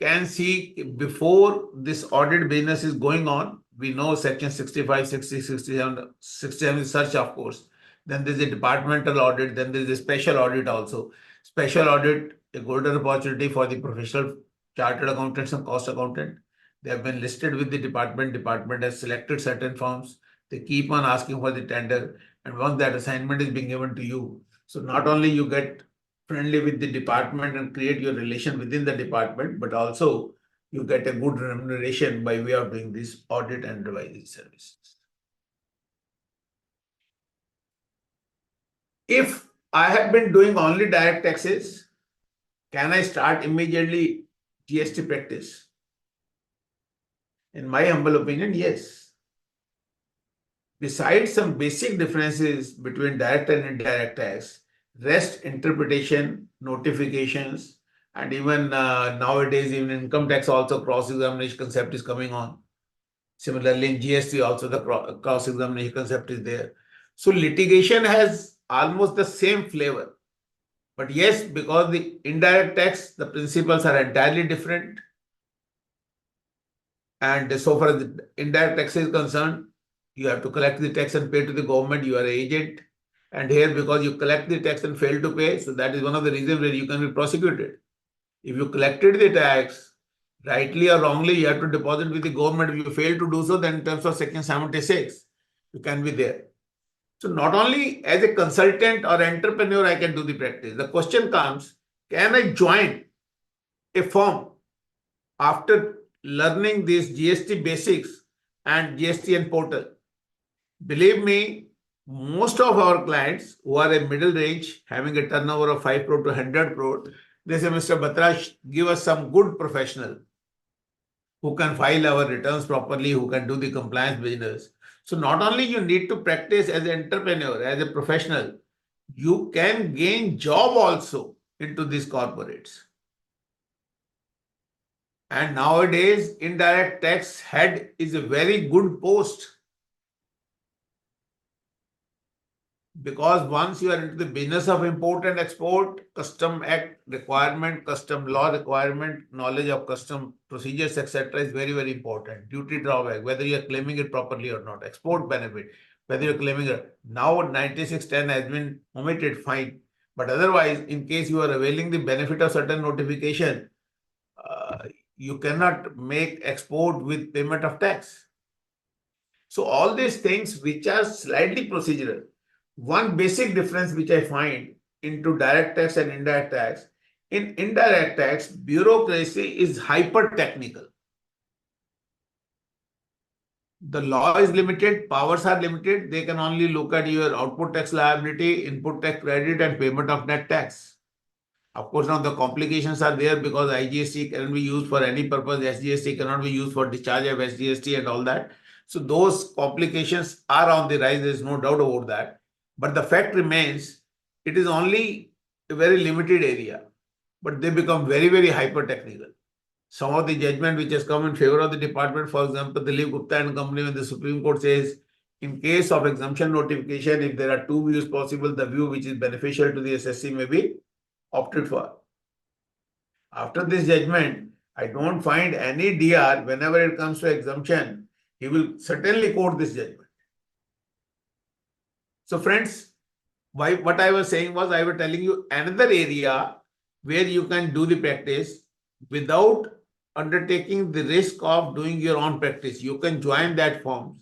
can see before this audit business is going on, we know section 65, 60, 67 is such, of course. Then there's a departmental audit, then there's a special audit also. Special audit, a golden opportunity for the professional chartered accountants and cost accountant. They have been listed with the department. Department has selected certain firms. They keep on asking for the tender. And once that assignment is being given to you, so not only you get friendly with the department and create your relation within the department, but also you get a good remuneration by way of doing this audit and revising services. If I have been doing only direct taxes, can I start immediately GST practice? In my humble opinion, yes. Besides some basic differences between direct and indirect tax, rest interpretation, notifications, and even nowadays, even income tax also cross-examination concept is coming on. Similarly, in GST also the cross-examination concept is there. So litigation has almost the same flavor. But yes, because the indirect tax, the principles are entirely different. And so far as the indirect tax is concerned, you have to collect the tax and pay to the government. You are an agent. And here, because you collect the tax and fail to pay, so that is one of the reasons where you can be prosecuted. If you collected the tax, rightly or wrongly, you have to deposit with the government. If you fail to do so, then in terms of section 76, you can be there. So not only as a consultant or entrepreneur, I can do the practice. The question comes, can I join a firm after learning these GST basics and GST and portal? Believe me, most of our clients who are a middle range, having a turnover of 5 crore to 100 crore, they say, Mr. Batra, give us some good professional who can file our returns properly, who can do the compliance business. So not only you need to practice as an entrepreneur, as a professional, you can gain job also into these corporates. And nowadays, indirect tax head is a very good post. Because once you are into the business of import and export, custom act requirement, custom law requirement, knowledge of custom procedures, etc. is very, very important. Duty drawback, whether you are claiming it properly or not. Export benefit, whether you are claiming it. Now 9610 has been omitted, fine. But otherwise, in case you are availing the benefit of certain notification, you cannot make export with payment of tax. So all these things which are slightly procedural. One basic difference which I find into direct tax and indirect tax, in indirect tax, bureaucracy is hyper technical. The law is limited, powers are limited. They can only look at your output tax liability, input tax credit, and payment of net tax. Of course, now the complications are there because IGST cannot be used for any purpose. SGST cannot be used for discharge of SGST and all that. So those complications are on the rise. There is no doubt about that. But the fact remains, it is only a very limited area, but they become very, very hyper technical. Some of the judgment which has come in favor of the department, for example, Dilip Gupta and company, when the Supreme Court says, in case of exemption notification, if there are two views possible, the view which is beneficial to the SSC may be opted for. After this judgment, I don't find any DR, whenever it comes to exemption, he will certainly quote this judgment. So friends, what I was saying was, I was telling you another area where you can do the practice without undertaking the risk of doing your own practice. You can join that forms.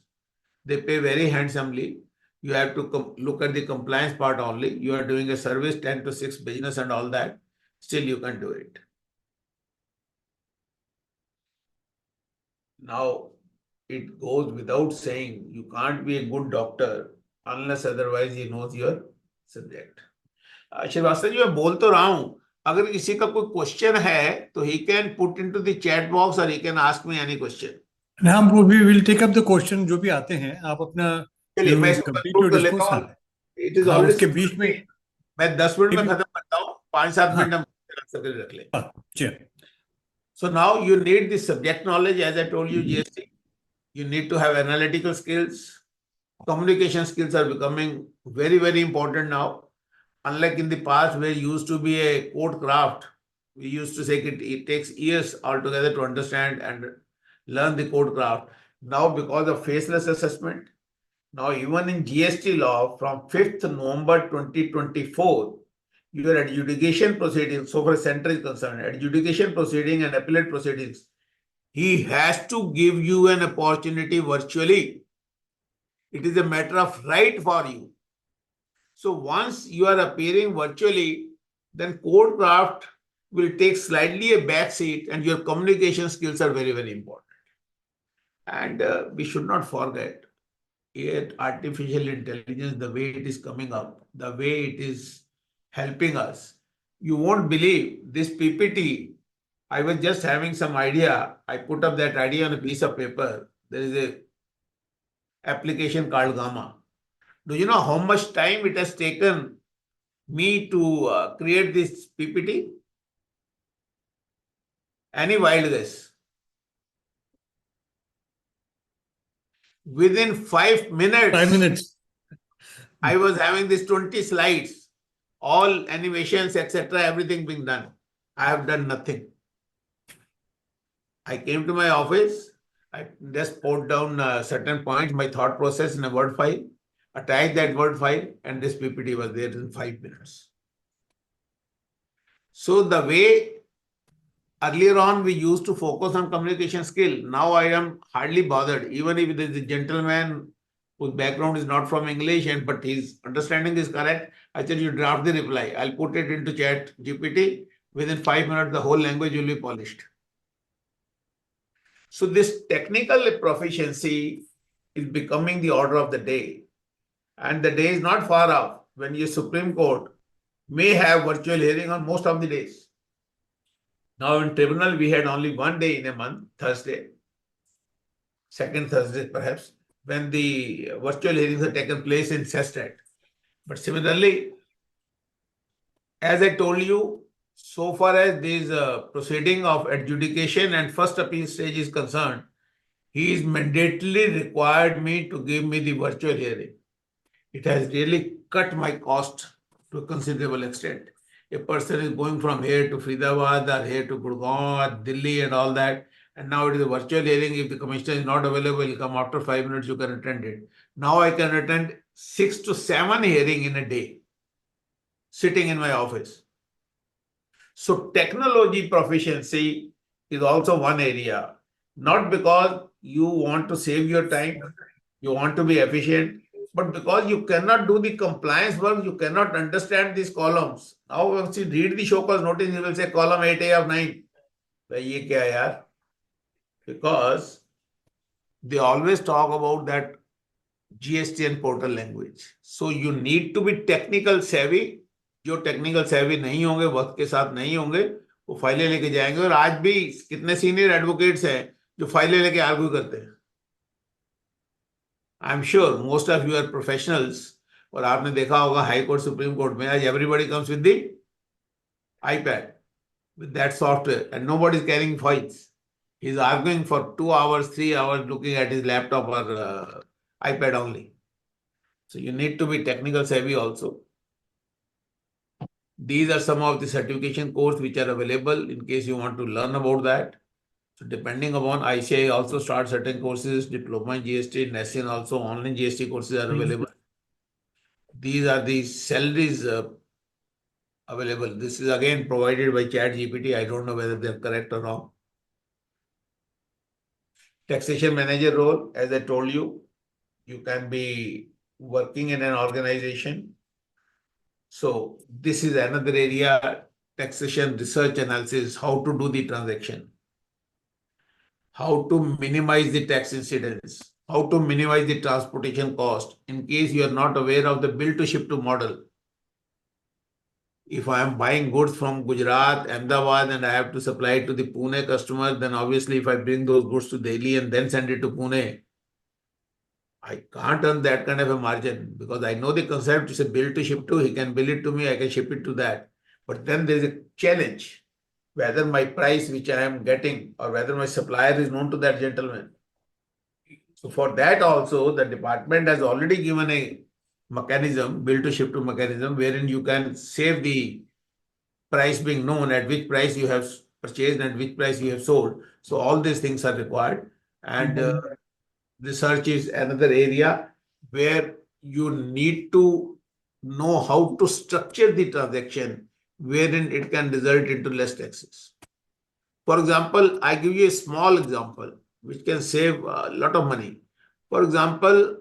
They pay very handsomely. You have to look at the compliance part only. You are doing a service 10 to 6 business and all that. Still you can do it. Now, it goes without saying, you can't be a good doctor unless otherwise he knows your subject. Srivastava ji, मैं बोल तो रहा हूं, अगर किसी का कोई question है तो he can put into the chat box or he can ask me any question. हम we will take up the question जो भी आते हैं, आप अपना चलिए मैं इसको कंक्लूड कर लेता हूं. It is already उसके बीच में मैं 10 मिनट में खत्म करता हूं, 5-7 मिनट हम रख ले. So now you need the subject knowledge, as I told you, GST. You need to have analytical skills. Communication skills are becoming very, very important now. Unlike in the past where it used to be a code craft, we used to say it takes years altogether to understand and learn the code craft. Now, because of faceless assessment, now even in GST law from 5th November 2024, your adjudication proceedings, so far as center is concerned, adjudication proceeding and appellate proceedings, he has to give you an opportunity virtually. It is a matter of right for you. So once you are appearing virtually, then code craft will take slightly a back seat and your communication skills are very, very important. And we should not forget, yet artificial intelligence, the way it is coming up, the way it is helping us. You won't believe this PPT. I was just having some idea. I put up that idea on a piece of paper. There is a application called Gamma. Do you know how much time it has taken me to create this PPT? Any wild guess? Within 5 minutes. 5 minutes. I was having this 20 slides, all animations, etc., everything being done. I have done nothing. I came to my office. I just put down certain points, my thought process in a Word file, attached that Word file, and this PPT was there in 5 minutes. So the way earlier on we used to focus on communication skill, now I am hardly bothered. Even if there is a gentleman whose background is not from English, but his understanding is correct, I tell you, draft the reply. I'll put it into chat GPT. Within 5 minutes, the whole language will be polished. So this technical proficiency is becoming the order of the day. And the day is not far off when your Supreme Court may have virtual hearing on most of the days. Now in tribunal, we had only one day in a month, Thursday, second Thursday perhaps, when the virtual hearings have taken place in SESTAT. But similarly, as I told you, so far as this proceeding of adjudication and first appeal stage is concerned, he is mandatorily required me to give me the virtual hearing. It has really cut my cost to a considerable extent. A person is going from here to Faridabad or here to Gurgaon or Delhi and all that. And now it is a virtual hearing. If the commissioner is not available, he'll come after 5 minutes, you can attend it. Now I can attend 6 to 7 hearings in a day, sitting in my office. So technology proficiency is also one area, not because you want to save your time, you want to be efficient, but because you cannot do the compliance work, you cannot understand these columns. Now, once you read the show cause notice, you will say column 8A of 9. Ye kya yaar? Because they always talk about that GST and portal language. So you need to be technical savvy. जो technical सेवी नहीं होंगे, वक्त के साथ नहीं होंगे, वो फाइलें लेके जाएंगे. और आज भी कितने सीनियर एडवोकेट्स हैं जो फाइलें लेके आर्ग्यू करते हैं. I'm sure most of you are professionals. और आपने देखा होगा हाई कोर्ट सुप्रीम कोर्ट में आज everybody comes with the iPad with that software and nobody is carrying files. He's arguing for 2 hours, 3 hours looking at his laptop or iPad only. So you need to be technical savvy also. These are some of the certification courses which are available in case you want to learn about that. So depending upon ICI also start certain courses, diploma in GST, NASIN also online GST courses are available. These are the salaries available. This is again provided by ChatGPT. I don't know whether they're correct or wrong. Taxation manager role, as I told you, you can be working in an organization. So this is another area, taxation research analysis, how to do the transaction, how to minimize the tax incidence, how to minimize the transportation cost in case you are not aware of the bill to ship to model. If I am buying goods from Gujarat, Ahmedabad, and I have to supply it to the Pune customer, then obviously if I bring those goods to Delhi and then send it to Pune, I can't earn that kind of a margin because I know the concept is a bill to ship to, he can bill it to me, I can ship it to that. But then there is a challenge, whether my price which I am getting or whether my supplier is known to that gentleman. So for that also, the department has already given a mechanism, bill to ship to mechanism, wherein you can save the price being known, at which price you have purchased and which price you have sold. So all these things are required. And research is another area where you need to know how to structure the transaction wherein it can result into less taxes. For example, I give you a small example which can save a lot of money. For example,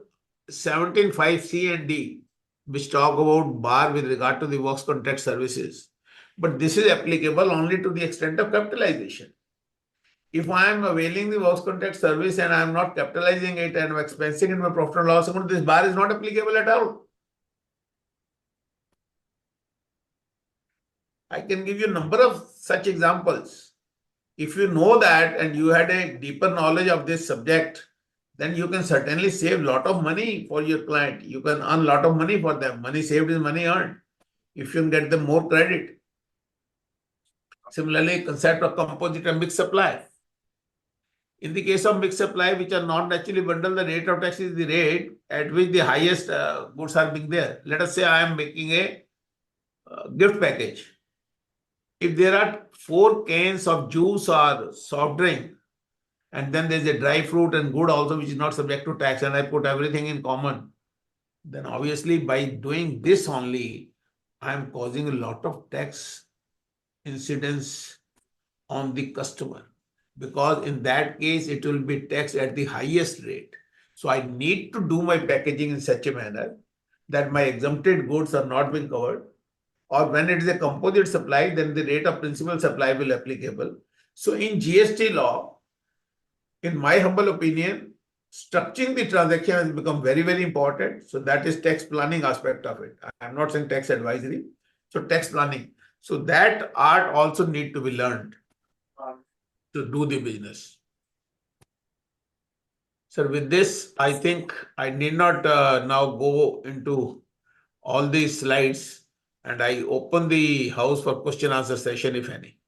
17(5)(c) and D, which talk about bar with regard to the works contract services. But this is applicable only to the extent of capitalization. If I am availing the works contract service and I am not capitalizing it and expensing it in my profit and loss account, this bar is not applicable at all. I can give you a number of such examples. If you know that and you had a deeper knowledge of this subject, then you can certainly save a lot of money for your client. You can earn a lot of money for them. Money saved is money earned. If you can get them more credit. Similarly, concept of composite and mixed supply. In the case of mixed supply, which are not naturally bundled, the rate of tax is the rate at which the highest goods are being there. Let us say I am making a gift package. If there are 4 cans of juice or soft drink, and then there's a dry fruit and good also which is not subject to tax, and I put everything in common, then obviously by doing this only, I am causing a lot of tax incidence on the customer. Because in that case, it will be taxed at the highest rate. So I need to do my packaging in such a manner that my exempted goods are not being covered. Or when it is a composite supply, then the rate of principal supply will be applicable. So in GST law, in my humble opinion, structuring the transaction has become very, very important. So that is tax planning aspect of it. I am not saying tax advisory. So tax planning. So that art also need to be learned to do the business. So with this, I think I need not now go into all these slides, and I open the house for question answer session, if any.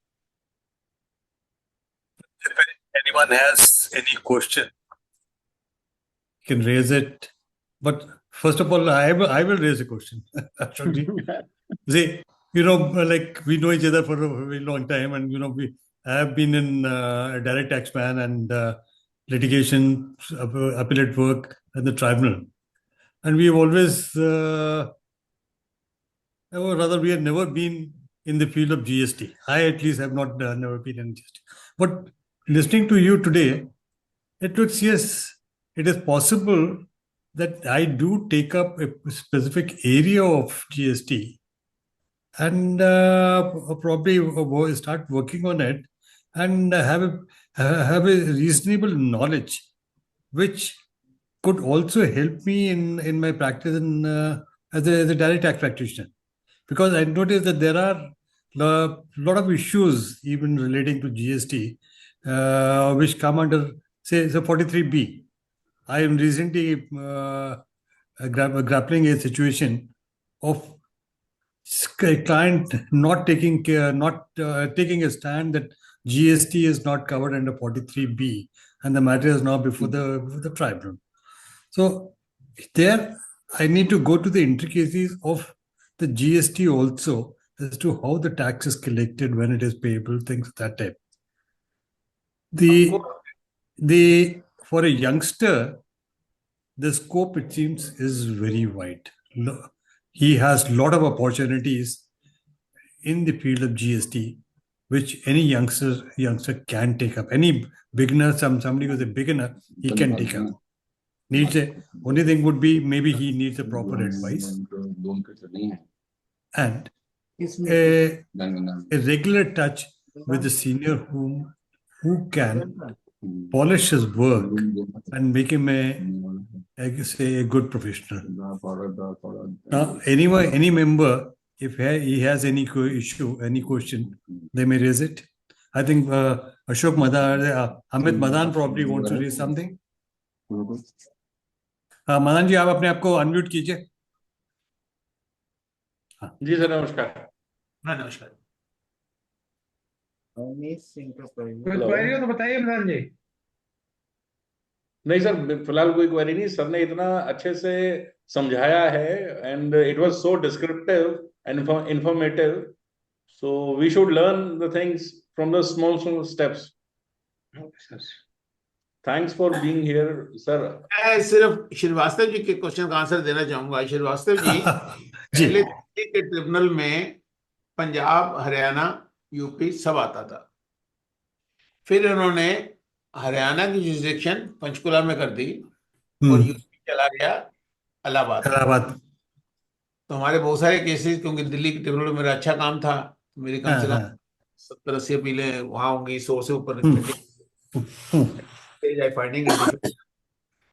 If anyone has any question, you can raise it. But first of all, I will raise a question. Ashok. See, like we know each other for a very long time, and we have been in direct tax ban and litigation, appellate work at the tribunal, and we have always, or rather, we have never been in the field of GST. I at least have not never been in GST. But listening to you today, it looks, yes, it is possible that I do take up a specific area of GST and probably start working on it and have a reasonable knowledge, which could also help me in my practice as a direct tax practitioner. Because I noticed that there are a lot of issues even relating to GST, which come under, say, 43B. I am recently grappling a situation of a client not taking care, not taking a stand that GST is not covered under 43B, and the matter is now before the tribunal. So there, I need to go to the intricacies of the GST also as to how the tax is collected, when it is payable, things of that type. For a youngster, the scope, it seems, is very wide. He has a lot of opportunities in the field of GST, which any youngster can take up. Any beginner, somebody who's a beginner, he can take up. Only thing would be maybe he needs a proper advice and a regular touch with the senior who can polish his work and make him a good professional. Now, any member, if he has any issue, any question, they may raise it. I think Ashok Amit Madan probably wants to raise something. Madan ji, आप अपने आप को unmute कीजिए. जी sir, नमस्कार. नमस्कार. कोई query हो तो बताइए मदन जी. नहीं सर, फिलहाल कोई क्वेरी नहीं. सर ने इतना अच्छे से समझाया है and it was so descriptive and informative, so we should learn the things from the small steps. Thanks for being here sir. मैं सिर्फ श्रीवास्तव जी के क्वेश्चन का आंसर देना चाहूंगा. श्रीवास्तव जी, पहले के ट्रिब्यूनल में पंजाब, हरियाणा, यूपी सब आता था. फिर उन्होंने हरियाणा की जुरिसडिक्शन पंचकुला में कर दी और यूपी चला गया इलाहाबाद. तो हमारे बहुत सारे केसेस, क्योंकि दिल्ली के ट्रिब्यूनल में मेरा अच्छा काम था, मेरी कम से कम 70-80 अपीलें वहां होंगी, 100 से ऊपर. I finding it difficult.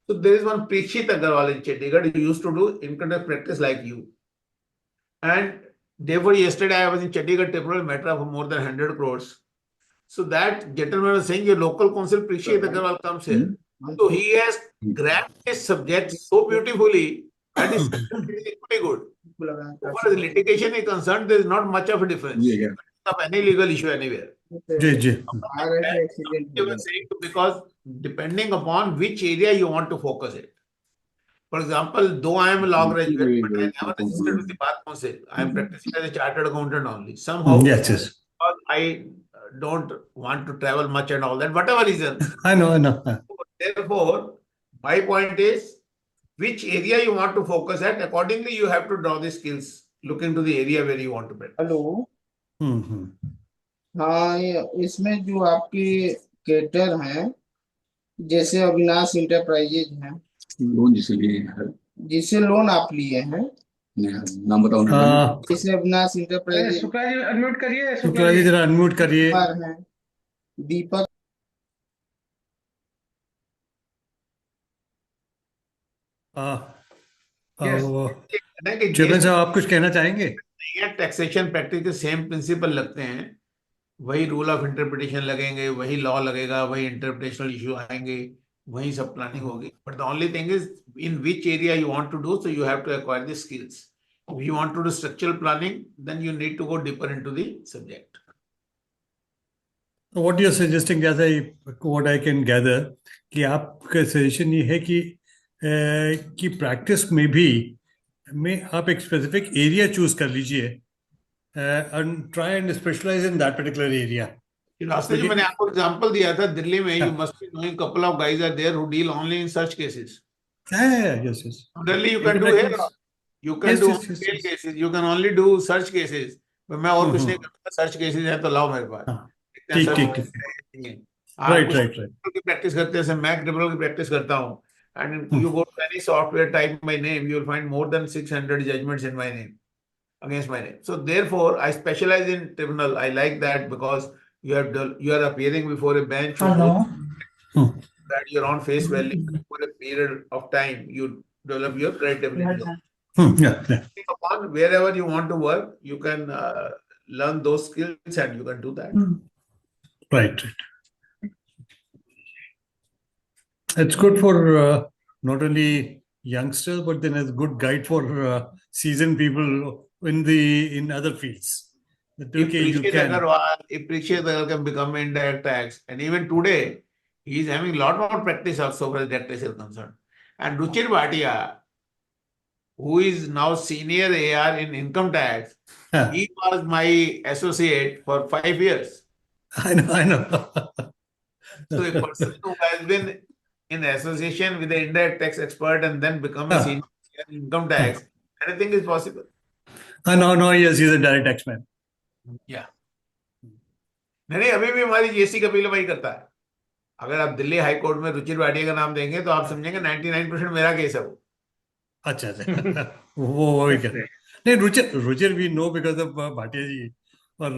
So there is one Preekshit Agarwal in Chandigarh who used to do income tax practice like you. And therefore yesterday I was in Chandigarh tribunal, matter of more than 100 crores. So that gentleman was saying your local counsel Preekshit Agarwal comes here. So he has grabbed this subject so beautifully that is pretty good. So far as litigation is concerned, there is not much of a difference of any legal issue anywhere. Because depending upon which area you want to focus it. For example, though I am a law graduate, but I never registered with the Bar Council. I am practicing as a chartered accountant only. Somehow, because I don't want to travel much and all that, whatever reason. I know. Therefore, my point is, which area you want to focus at, accordingly you have to draw the skills, look into the area where you want to practice. Hello. हाँ, इसमें जो आपके cater हैं, जैसे Avinash enterprises हैं, loan जिसे loan आप लिए हैं, नाम बताओ. जैसे अविनाश इंटरप्राइजेज. शुक्ला जी अनम्यूट करिए. शुक्ला जी जरा अनम्यूट करिए. दीपक. चेयरमैन साहब, आप कुछ कहना चाहेंगे? टैक्सेशन प्रैक्टिस के सेम प्रिंसिपल लगते हैं, वही रूल ऑफ इंटरप्रिटेशन लगेंगे, वही लॉ लगेगा, वही इंटरप्रिटेशनल इश्यू आएंगे, वही सब प्लानिंग होगी. But the only thing is in which area you want to do, so you have to acquire the skills. If you want to do structural planning, then you need to go deeper into the subject. What you are suggesting, what I can gather, कि आपका suggestion ये है कि practice में भी आप एक specific area choose कर लीजिए and try and specialize in that particular area. रास्ते में मैंने आपको एग्जांपल दिया था, दिल्ली में you must be knowing couple of guys are there who deal only in such cases. Yes. Delhi you can do here. You can do sale cases. You can only do search cases. but मैं और कुछ नहीं करता. Search cases है तो लाओ मेरे पास. ठीक. Right. की प्रैक्टिस करते हैं, मैं ट्रिब्यूनल की प्रैक्टिस करता हूँ. And you go to any software, type my name, you will find more than 600 judgments in my name, against my name. So therefore, I specialize in tribunal. I like that because you are appearing before a bench. That your own face value for a period of time, you develop your credibility. Upon wherever you want to work, you can learn those skills and you can do that. Right. It's good for not only youngsters, but then as good guide for seasoned people in other fields. That, If okay, you Prishit can. Agarwal, if Prishit Agarwal can become indirect tax, and even today, he is having a lot more practice also as direct tax is concerned. And Ruchir Bhatia, who is now senior AR in income tax, he was my associate for 5 years. I know. So a person who has been in association with the indirect tax expert and then become a senior in income tax, anything is possible. No, yes, he's a direct tax man. Yeah. नहीं अभी भी हमारी GST का bill वही करता है. अगर आप दिल्ली हाई कोर्ट में रुचिर भाटिया का नाम देंगे तो आप समझेंगे 99% मेरा केस है वो. अच्छा वो वही कर नहीं. Ruchir we know because of Bhatia ji, और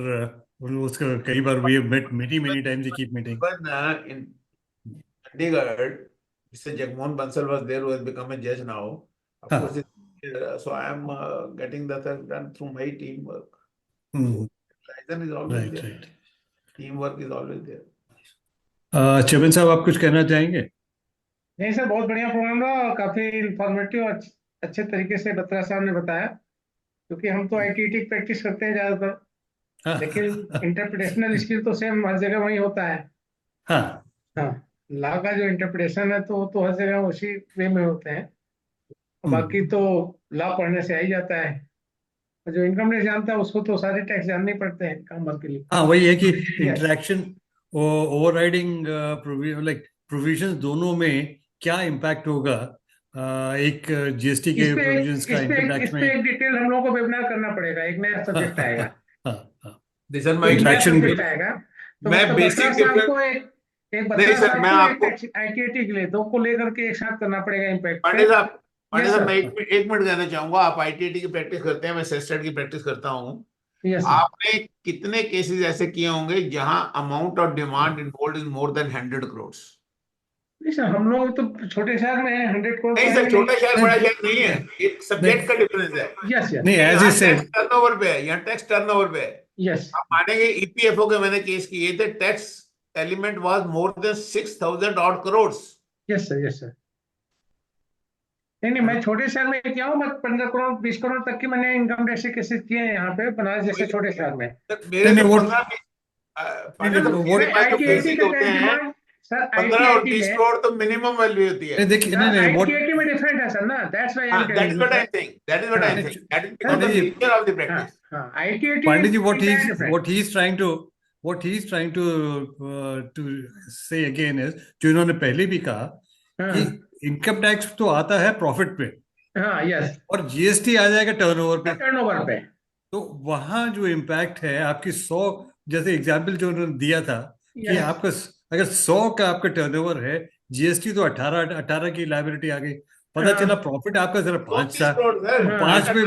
उसका कई बार we have met many times, we keep meeting. But in Chandigarh, Mr. Jagmohan Bansal was there, who has become a judge now. Of course, so I am getting that done through my teamwork. License is always there. Right. Teamwork is always there. चेतन साहब, आप कुछ कहना चाहेंगे? नहीं sir, बहुत बढ़िया programme रहा और काफी इंफॉर्मेटिव अच्छे तरीके से बत्रा साहब ने बताया, क्योंकि हम तो आईटीटी की प्रैक्टिस करते हैं ज्यादातर, लेकिन इंटरप्रिटेशनल स्किल तो सेम हर जगह वही होता है. हाँ, लॉ का जो इंटरप्रिटेशन है तो हर जगह उसी वे में होते हैं. बाकी तो लॉ पढ़ने से आ ही जाता है. जो इनकम टैक्स जानता है उसको तो सारे टैक्स जानने ही पड़ते हैं काम भर के लिए. हाँ, वही है कि इंटरेक्शन ओवरराइडिंग प्रोविजंस दोनों में क्या इम्पैक्ट होगा एक जीएसटी के प्रोविजंस का इनकम टैक्स में. एक डिटेल हम लोगों को वेबिनार करना पड़ेगा, एक नया सब्जेक्ट आएगा. दिस इज माय इंटरेक्शन आएगा. तो मैं बेसिक आपको एक बत्रा साहब को आईटीटी के लिए दो को लेकर के एक साथ करना पड़ेगा इम्पैक्ट. पांडे साहब मैं एक मिनट कहना चाहूंगा. आप आईटीटी की प्रैक्टिस करते हैं, मैं सेस्टेट की प्रैक्टिस करता हूँ. आपने कितने केसेस ऐसे किए होंगे जहां amount of demand involve is more than 100 crore? नहीं सर, हम लोग तो छोटे शहर में है, 100 करोड़ नहीं सर, छोटा शहर बड़ा शहर नहीं है, एक सब्जेक्ट का डिफरेंस है. यस नहीं, एज ई सेड टर्नओवर पे है, यहाँ टैक्स टर्नओवर पे है. यस, आप मानेंगे ईपीएफओ के मैंने केस किए थे, tax element was more than 6,000 odd crore. Yes sir. नहीं, मैं छोटे शहर में क्या हूँ, मैं 15 करोड़ 20 करोड़ तक की मैंने इनकम टैक्स केसेस किए हैं यहाँ पे बनारस जैसे छोटे शहर में. मेरे 15 और 20 करोड़ तो मिनिमम वैल्यू होती है. देखिए, आईटीटी में डिफरेंट है सर ना. That's why that is what I think. That is because the nature of the practice. ITT Pandey ji, what he is trying to say again is, जो इन्होंने पहले भी कहा कि इनकम टैक्स तो आता है प्रॉफिट पे, यस, और जीएसटी आ जाएगा टर्नओवर पे. तो वहां जो इम्पैक्ट है आपकी 100, जैसे एग्जांपल जो उन्होंने दिया था कि आपका अगर 100 का आपका टर्नओवर है, जीएसटी तो 18 की लायबिलिटी आ गई, पता चला प्रॉफिट आपका सिर्फ 5 में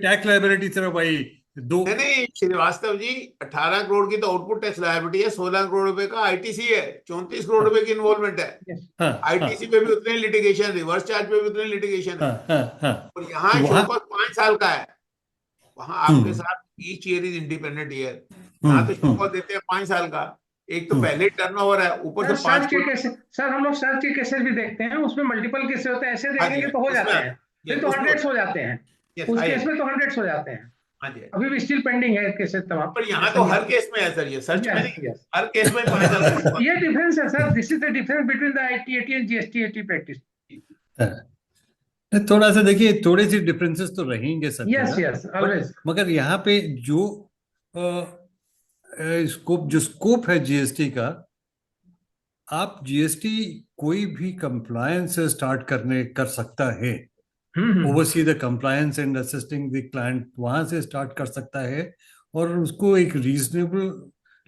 टैक्स लायबिलिटी सिर्फ भाई 2. नहीं श्रीवास्तव जी, 18 करोड़ की तो आउटपुट टैक्स लायबिलिटी है, 16 करोड़ रुपए का आईटीसी है, 34 करोड़ रुपए की इन्वॉल्वमेंट है. आईटीसी पे भी उतने लिटिगेशन, रिवर्स चार्ज पे भी उतने लिटिगेशन है. और यहाँ शो 5 साल का है, वहां आपके साथ each year is independent year. यहाँ तो शो देते हैं 5 साल का. एक तो पहले टर्नओवर है, ऊपर से 5 सर हम लोग सर्च के केसेस भी देखते हैं, उसमें मल्टीपल केसेस होते हैं. ऐसे देखेंगे तो हो जाते हैं, फिर तो 100 हो जाते हैं. उस केस में तो 100 हो जाते हैं. अभी भी स्टिल पेंडिंग है केसेस तमाम. पर यहाँ तो हर केस में है सर, ये सर्च में नहीं, हर केस में 5 साल. ये डिफरेंस है sir. This is the difference between the ITT and GST practice. थोड़ा सा देखिए, थोड़े से डिफरेंसेस तो रहेंगे सर. Yes always. मगर यहाँ पे जो स्कोप है जीएसटी का, आप जीएसटी कोई भी कंप्लायंस से स्टार्ट कर सकता है. Oversee the compliance and assisting the client, वहां से स्टार्ट कर सकता है और उसको एक रीजनेबल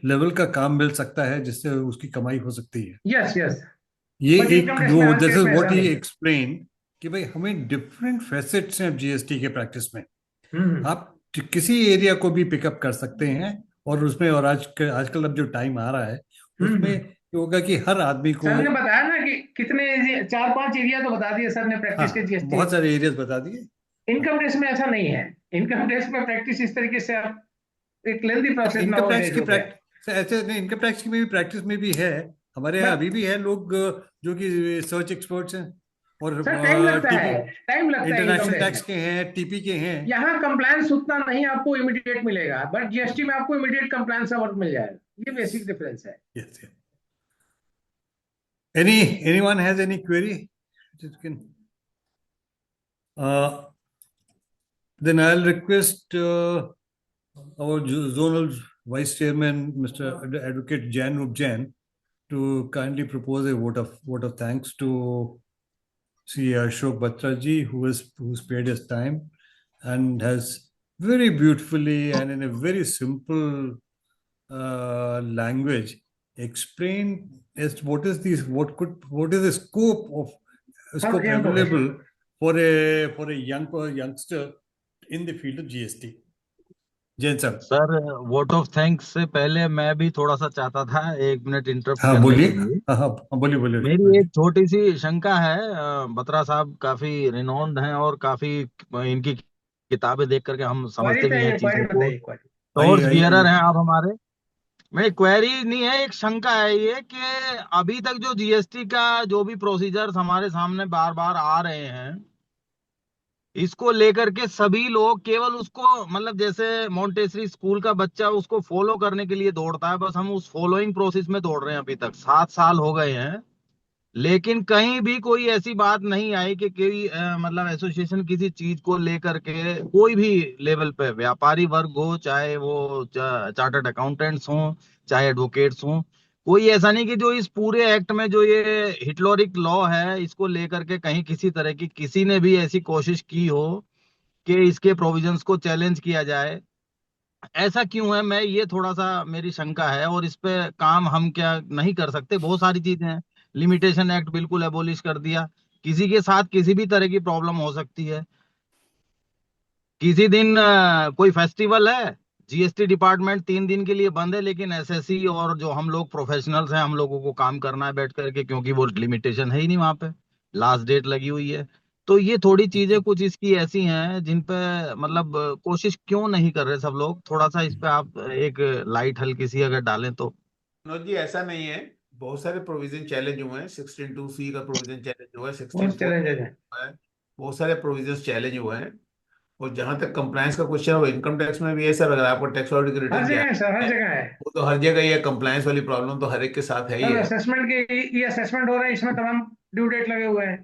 लेवल का काम मिल सकता है जिससे उसकी कमाई हो सकती है. यस. ये एक जो this is what he explain कि भाई हमें डिफरेंट फैसेट्स हैं जीएसटी के प्रैक्टिस में. आप किसी एरिया को भी पिकअप कर सकते हैं और उसमें, और आजकल अब जो टाइम आ रहा है उसमें होगा कि हर आदमी को. सर ने बताया ना कि कितने 4-5 एरिया तो बता दिए सर ने प्रैक्टिस के जीएसटी. बहुत सारे एरियाज बता दिए. इनकम टैक्स में ऐसा नहीं है. इनकम टैक्स में प्रैक्टिस इस तरीके से आप एक लेंथी प्रोसेस ना हो. इनकम टैक्स की प्रैक्टिस ऐसे नहीं, इनकम टैक्स की भी प्रैक्टिस में भी है हमारे यहाँ अभी भी है लोग जो कि सर्च एक्सपर्ट्स हैं, और सर टाइम लगता टीपी है, टाइम लगता है इनकम इंटरनेशनल टैक्स टैक्स के हैं, टीपी के हैं। यहाँ कंप्लायंस उतना नहीं आपको इमीडिएट मिलेगा, बट जीएसटी में आपको इमीडिएट कंप्लायंस का वर्क मिल जाएगा। ये बेसिक डिफरेंस है। Yes, yes. Anyone has any query? Then I'll request our zonal vice chairman, Mr. Advocate Jan Rup Jain, to kindly propose a vote of thanks to Sri Ashok Batra ji, who's paid his time and has very beautifully and in a very simple language explain as what is the scope available for a youngster in the field of GST. Jain साहब। Sir vote of thanks से पहले मैं भी थोड़ा सा चाहता था 1 minute interrupt हाँ करने बोलिए। के लिए। हाँ बोलिए। मेरी एक छोटी सी शंका है। बत्रा साहब काफी रिनोन्ड हैं और काफी इनकी किताबें देख करके हम समझते भी हैं चीजों को। टॉर्च बियरर हैं आप हमारे। मेरी क्वेरी नहीं है, एक शंका है ये कि अभी तक जो जीएसटी का जो भी प्रोसीजर्स हमारे सामने बार बार आ रहे हैं, इसको लेकर के सभी लोग केवल उसको मतलब जैसे मोंटेसरी स्कूल का बच्चा उसको फॉलो करने के लिए दौड़ता है, बस हम उस फॉलोइंग प्रोसेस में दौड़ रहे हैं। अभी तक 7 साल हो गए हैं, लेकिन कहीं भी कोई ऐसी बात नहीं आई कि कोई मतलब एसोसिएशन किसी चीज को लेकर के कोई भी लेवल पे व्यापारी वर्ग हो, चाहे वो चार्टर्ड अकाउंटेंट्स हो, चाहे एडवोकेट्स हो, कोई ऐसा नहीं कि जो इस पूरे एक्ट में जो ये हिटलॉरिक लॉ है इसको लेकर के कहीं किसी तरह की किसी ने भी ऐसी कोशिश की हो कि इसके प्रोविजंस को चैलेंज किया जाए। ऐसा क्यों है, मैं ये थोड़ा सा मेरी शंका है। और इस पे काम हम क्या नहीं कर सकते? बहुत सारी चीजें हैं। लिमिटेशन एक्ट बिल्कुल एबोलिश कर दिया। किसी के साथ किसी भी तरह की प्रॉब्लम हो सकती है। किसी दिन कोई फेस्टिवल है, जीएसटी डिपार्टमेंट 3 दिन के लिए बंद है, लेकिन एसएससी और जो हम लोग प्रोफेशनल्स हैं हम लोगों को काम करना है बैठ करके, क्योंकि वो लिमिटेशन है ही नहीं वहां पे, लास्ट डेट लगी हुई है। तो ये थोड़ी चीजें कुछ इसकी ऐसी हैं जिन पे मतलब कोशिश क्यों नहीं कर रहे सब लोग? थोड़ा सा इस पे आप एक लाइट हल्की सी अगर डालें तो। मनोज जी ऐसा नहीं है, बहुत सारे प्रोविजन चैलेंज हुए हैं। 16(2)(c) का प्रोविजन चैलेंज हुआ है, 16(4) हुआ है, बहुत सारे प्रोविजन चैलेंज हुए हैं। और जहां तक कंप्लायंस का क्वेश्चन है, वो इनकम टैक्स में भी है सर। अगर आपको टैक्स ऑडिट की रिटर्न क्या हर जगह है, वो तो हर जगह ही है। कंप्लायंस वाली प्रॉब्लम तो हर एक के साथ है ही है। असेसमेंट के ये असेसमेंट हो रहा है, इसमें तमाम ड्यू डेट लगे हुए हैं।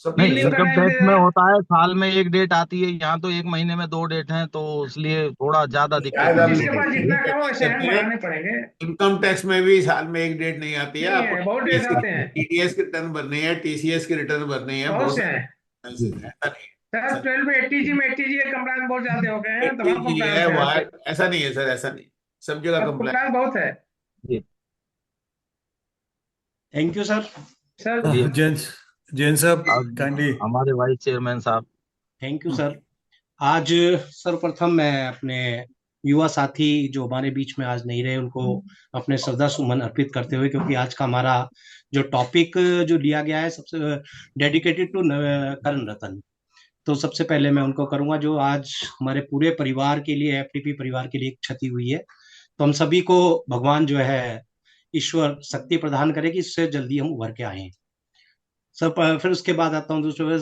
नहीं, इनकम टैक्स में होता है साल में 1 डेट आती है, यहाँ तो 1 महीने में 2 डेट हैं, तो इसलिए थोड़ा ज्यादा दिक्कत है। जिसके पास जितना कम हो वैसे हैंड बढ़ाने पड़ेंगे। इनकम टैक्स में भी साल में 1 डेट नहीं आती है। आपको बहुत डेट आते हैं। टीडीएस की रिटर्न भरनी है, टीसीएस की रिटर्न भरनी है, बहुत से हैं सर। 12 में 80G में 80G के कंप्लायंस बहुत ज्यादा हो गए हैं, तमाम कंप्लायंस है। ऐसा नहीं है सर, ऐसा नहीं, सब जगह कंप्लायंस बहुत है। Thank you sir. Sir Jain साहब काइंडली। हमारे वाइस चेयरमैन साहब। Thank you sir. आज सर्वप्रथम मैं अपने युवा साथी जो हमारे बीच में आज नहीं रहे उनको अपने श्रद्धा सुमन अर्पित करते हुए, क्योंकि आज का हमारा जो टॉपिक जो लिया गया है सबसे डेडिकेटेड टू करण रतन, तो सबसे पहले मैं उनको करूंगा जो आज हमारे पूरे परिवार के लिए, एफटीपी परिवार के लिए एक क्षति हुई है। तो हम सभी को भगवान जो है ईश्वर शक्ति प्रदान करे कि इससे जल्दी हम उभर के आए सर। फिर उसके बाद आता हूँ दूसरे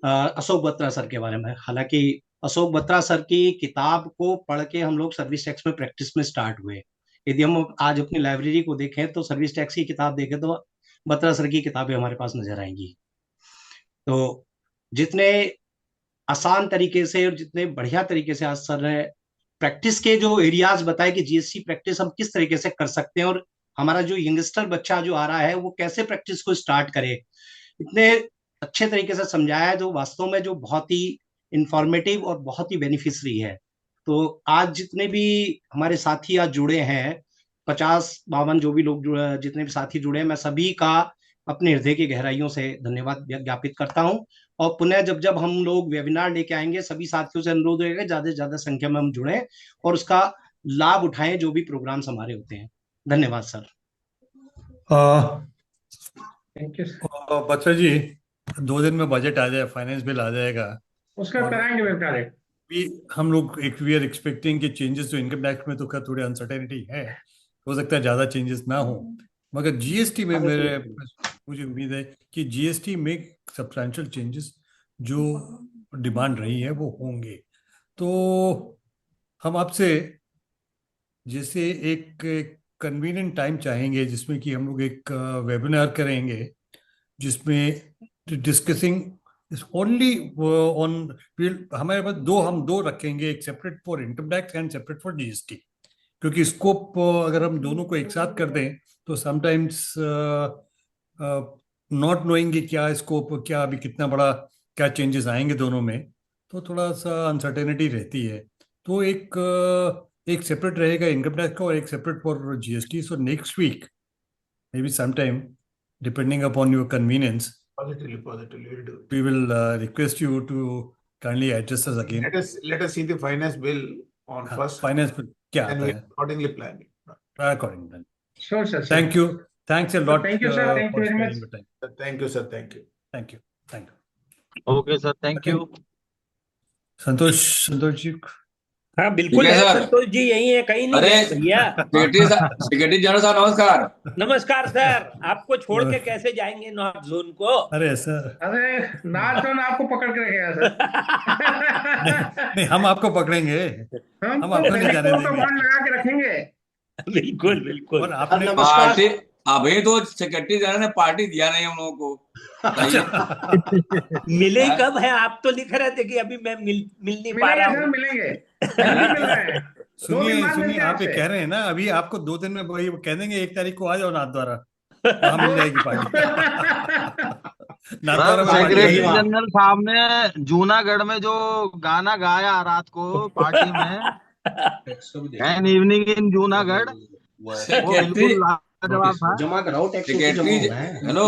अशोक बत्रा सर के बारे में। हालांकि अशोक बत्रा सर की किताब को पढ़ के हम लोग सर्विस टैक्स में प्रैक्टिस में स्टार्ट हुए। यदि हम आज अपनी लाइब्रेरी को देखें तो सर्विस टैक्स की किताब देखें तो बत्रा सर की किताबें हमारे पास नजर आएंगी। तो जितने आसान तरीके से और जितने बढ़िया तरीके से आज सर ने प्रैक्टिस के जो एरियाज बताए कि जीएसटी प्रैक्टिस हम किस तरीके से कर सकते हैं और हमारा जो यंगस्टर बच्चा जो आ रहा है वो कैसे प्रैक्टिस को स्टार्ट करे, इतने अच्छे तरीके से समझाया है जो वास्तव में जो बहुत ही इंफॉर्मेटिव और बहुत ही बेनिफिशियरी है। तो आज जितने भी हमारे साथी आज जुड़े हैं, 50-52 जो भी लोग जितने भी साथी जुड़े हैं, मैं सभी का अपने हृदय की गहराइयों से धन्यवाद ज्ञापित करता हूं। और पुनः जब जब हम लोग वेबिनार लेके आएंगे, सभी साथियों से अनुरोध रहेगा ज्यादा से ज्यादा संख्या में हम जुड़े और उसका लाभ उठाएं जो भी प्रोग्राम्स हमारे होते हैं। धन्यवाद सर। थैंक यू बत्रा जी, 2 दिन में बजट आ जाए, फाइनेंस बिल आ जाएगा, उसका कराएंगे वेब हम लोग वी आर एक्सपेक्टिंग कि चेंजेस जो इनकम टैक्स में तो क्या थोड़ी अनसर्टेनिटी है, हो सकता है ज्यादा चेंजेस ना हो, मगर जीएसटी में मुझे उम्मीद है कि जीएसटी में सब्सटैंशियल चेंजेस जो डिमांड रही है वो होंगे। तो हम आपसे जैसे एक कन्वीनियंट टाइम चाहेंगे जिसमें कि हम लोग एक वेबिनार करेंगे जिसमें डिस्कसिंग इज ओनली ऑन, हमारे पास हम दो रखेंगे, एक separate for income tax and separate for GST, क्योंकि स्कोप अगर हम दोनों को एक साथ कर दें तो समटाइम्स नॉट नोइंग कि क्या स्कोप, क्या अभी कितना बड़ा क्या चेंजेस आएंगे दोनों में, तो थोड़ा सा अनसर्टेनिटी रहती है। तो एक सेपरेट रहेगा इनकम टैक्स का और एक separate for GST. So next week may be sometime depending upon your convenience Positively, we'll do it. we will request you to kindly address us again. Let us see the finance bill on first. Finance bill क्या and आता we है accordingly plan it. accordingly. Sure, sir. Thank you. Thanks a lot. Thank you, sir. Thank you for very much. sparing your time. Thank you, sir. Thank you. Thank you. Thank you. Okay sir, thank you. Santosh ji. हाँ बिल्कुल ठीक है है sir. Santosh ji, यही है, कहीं नहीं अरे गए भैया। सेक्रेटरी जनरल साहब नमस्कार। नमस्कार सर, आपको छोड़ के कैसे जाएंगे नॉर्थ जोन को? अरे सर, अरे नॉर्थ जोन आपको पकड़ के रखेगा सर। नहीं हम आपको पकड़ेंगे, हम आपको नहीं जाने देंगे। बॉन्ड लगा के रखेंगे। बिल्कुल बिल्कुल। और आपने पार्टी अभी तो सेक्रेटरी जनरल ने पार्टी दिया नहीं हम लोगों को। मिले ही कब है? आप तो लिख रहे थे कि अभी मैं मिल नहीं पा रहा हूँ। मिलेंगे। सुनिए आप ये कह रहे हैं ना, अभी आपको 2 दिन में वही कह देंगे 1 तारीख को आ जाओ नाथ द्वारा, वहां मिल जाएगी पार्टी। सेक्रेटरी जनरल साहब ने जूनागढ़ में जो गाना गाया रात को पार्टी में, एन इवनिंग इन जूनागढ़, वो बिल्कुल लाजवाब था। जमा कराओ टैक्स। हेलो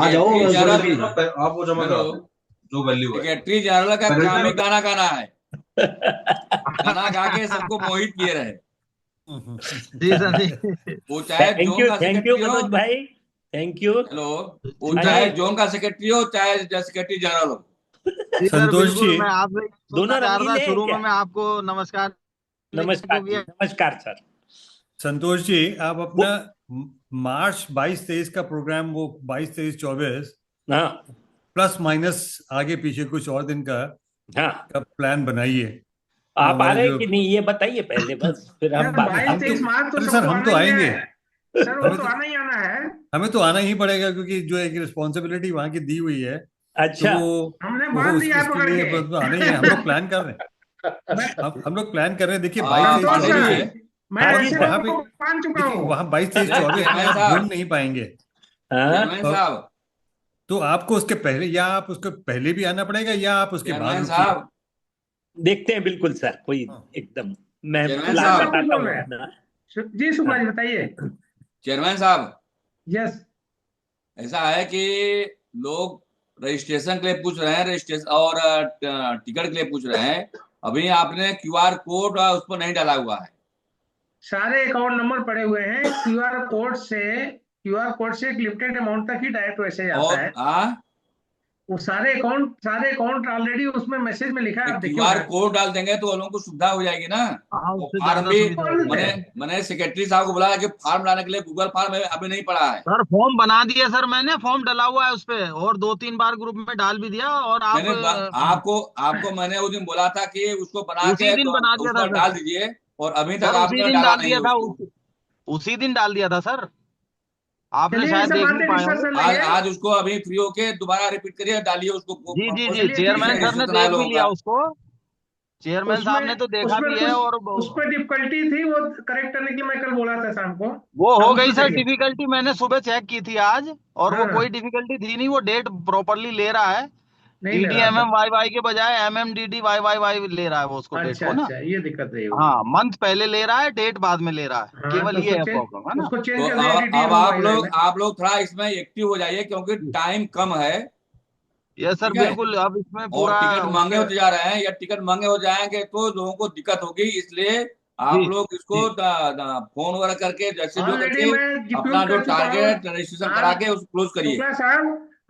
आ जाओ आप वो जमा कराओ जो वैल्यू है। सेक्रेटरी जनरल का काम ही गाना गाना है, गाना गा के सबको मोहित किए रहे। वो चाहे जोन का सेक्रेटरी हो, मनोज भाई, थैंक यू। हेलो, वो चाहे जोन का सेक्रेटरी हो चाहे सेक्रेटरी जनरल हो। संतोष जी, मैं आपसे दोनों रंगीन है शुरू में क्या? मैं आपको नमस्कार नमस्कार सर। संतोष जी, आप अपना मार्च 22-23 का प्रोग्राम, वो 22-23-24 प्लस माइनस आगे पीछे कुछ और दिन का प्लान बनाइए। आप आ रहे हैं कि नहीं ये बताइए पहले, बस फिर हम बात। सर हम तो आएंगे, सर वो तो आना ही आना है, हमें तो आना ही पड़ेगा क्योंकि जो एक रिस्पॉन्सिबिलिटी वहाँ की दी हुई है। अच्छा, तो हमने बांध दिया उसके लिए आना ही है। हम लोग प्लान कर रहे हैं, हम लोग प्लान कर रहे हैं। देखिए 22-23-24 है, वहाँ 22-23-24 में आप घूम नहीं पाएंगे तो आपको उसके पहले या आप उसके पहले भी आना पड़ेगा या आप उसके बाद साहब देखते हैं। बिल्कुल सर, कोई एकदम मैं जी सुभाष बताइए। चेयरमैन साहब, यस, ऐसा है कि लोग रजिस्ट्रेशन के लिए पूछ रहे हैं, रजिस्ट्रेशन और टिकट के लिए पूछ रहे हैं। अभी आपने क्यूआर कोड उस पर नहीं डाला हुआ है। सारे अकाउंट नंबर पड़े हुए हैं, क्यूआर कोड से एक लिमिटेड अमाउंट तक ही डायरेक्ट वैसे जाता है। वो सारे अकाउंट ऑलरेडी उसमें मैसेज में लिखा है। क्यूआर कोड डाल देंगे तो लोगों को सुविधा हो जाएगी ना। फॉर्म भी मैंने सेक्रेटरी साहब को बोला कि फॉर्म लाने के लिए गूगल फॉर्म अभी नहीं पड़ा है। सर फॉर्म बना दिया सर, मैंने फॉर्म डाला हुआ है उस पे और 2-3 बार ग्रुप में डाल भी दिया। और आपको मैंने उस दिन बोला था कि उसको बना के उस पर डाल दीजिए और अभी तक आपने डाला नहीं है उसको। उसी दिन डाल दिया था सर, आपने शायद देख नहीं पाया। आज उसको अभी फ्री होके दोबारा रिपीट करिए, डालिए उसको। जी चेयरमैन सर ने देख भी लिया उसको, चेयरमैन साहब ने तो देखा भी है। और उस पर डिफिकल्टी थी, वो करेक्ट करने की मैं कल बोला था शाम को, वो हो गई सर डिफिकल्टी। मैंने सुबह चेक की थी आज और वो कोई डिफिकल्टी थी नहीं। वो डेट प्रॉपरली ले रहा है, DDMMYY के बजाय MMDDYYY ले रहा है वो उसको डेट को ना। ये दिक्कत है। हाँ, मंथ पहले ले रहा है, डेट बाद में ले रहा है, केवल ये है प्रॉब्लम, है ना। अब आप लोग थोड़ा इसमें एक्टिव हो जाइए क्योंकि टाइम कम है। यस सर, बिल्कुल। अब इसमें पूरा टिकट महंगे होते जा रहे हैं, या टिकट महंगे हो जाएंगे तो लोगों को दिक्कत होगी। इसलिए आप लोग इसको फोन वगैरह करके जैसे जो करके अपना जो टारगेट रजिस्ट्रेशन करा के उसको क्लोज करिए।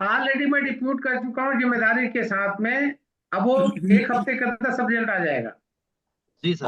ऑलरेडी मैं डिप्यूट कर चुका हूँ जिम्मेदारी के साथ में। अब वो 1 हफ्ते के अंदर सब रिजल्ट आ जाएगा। जी सर।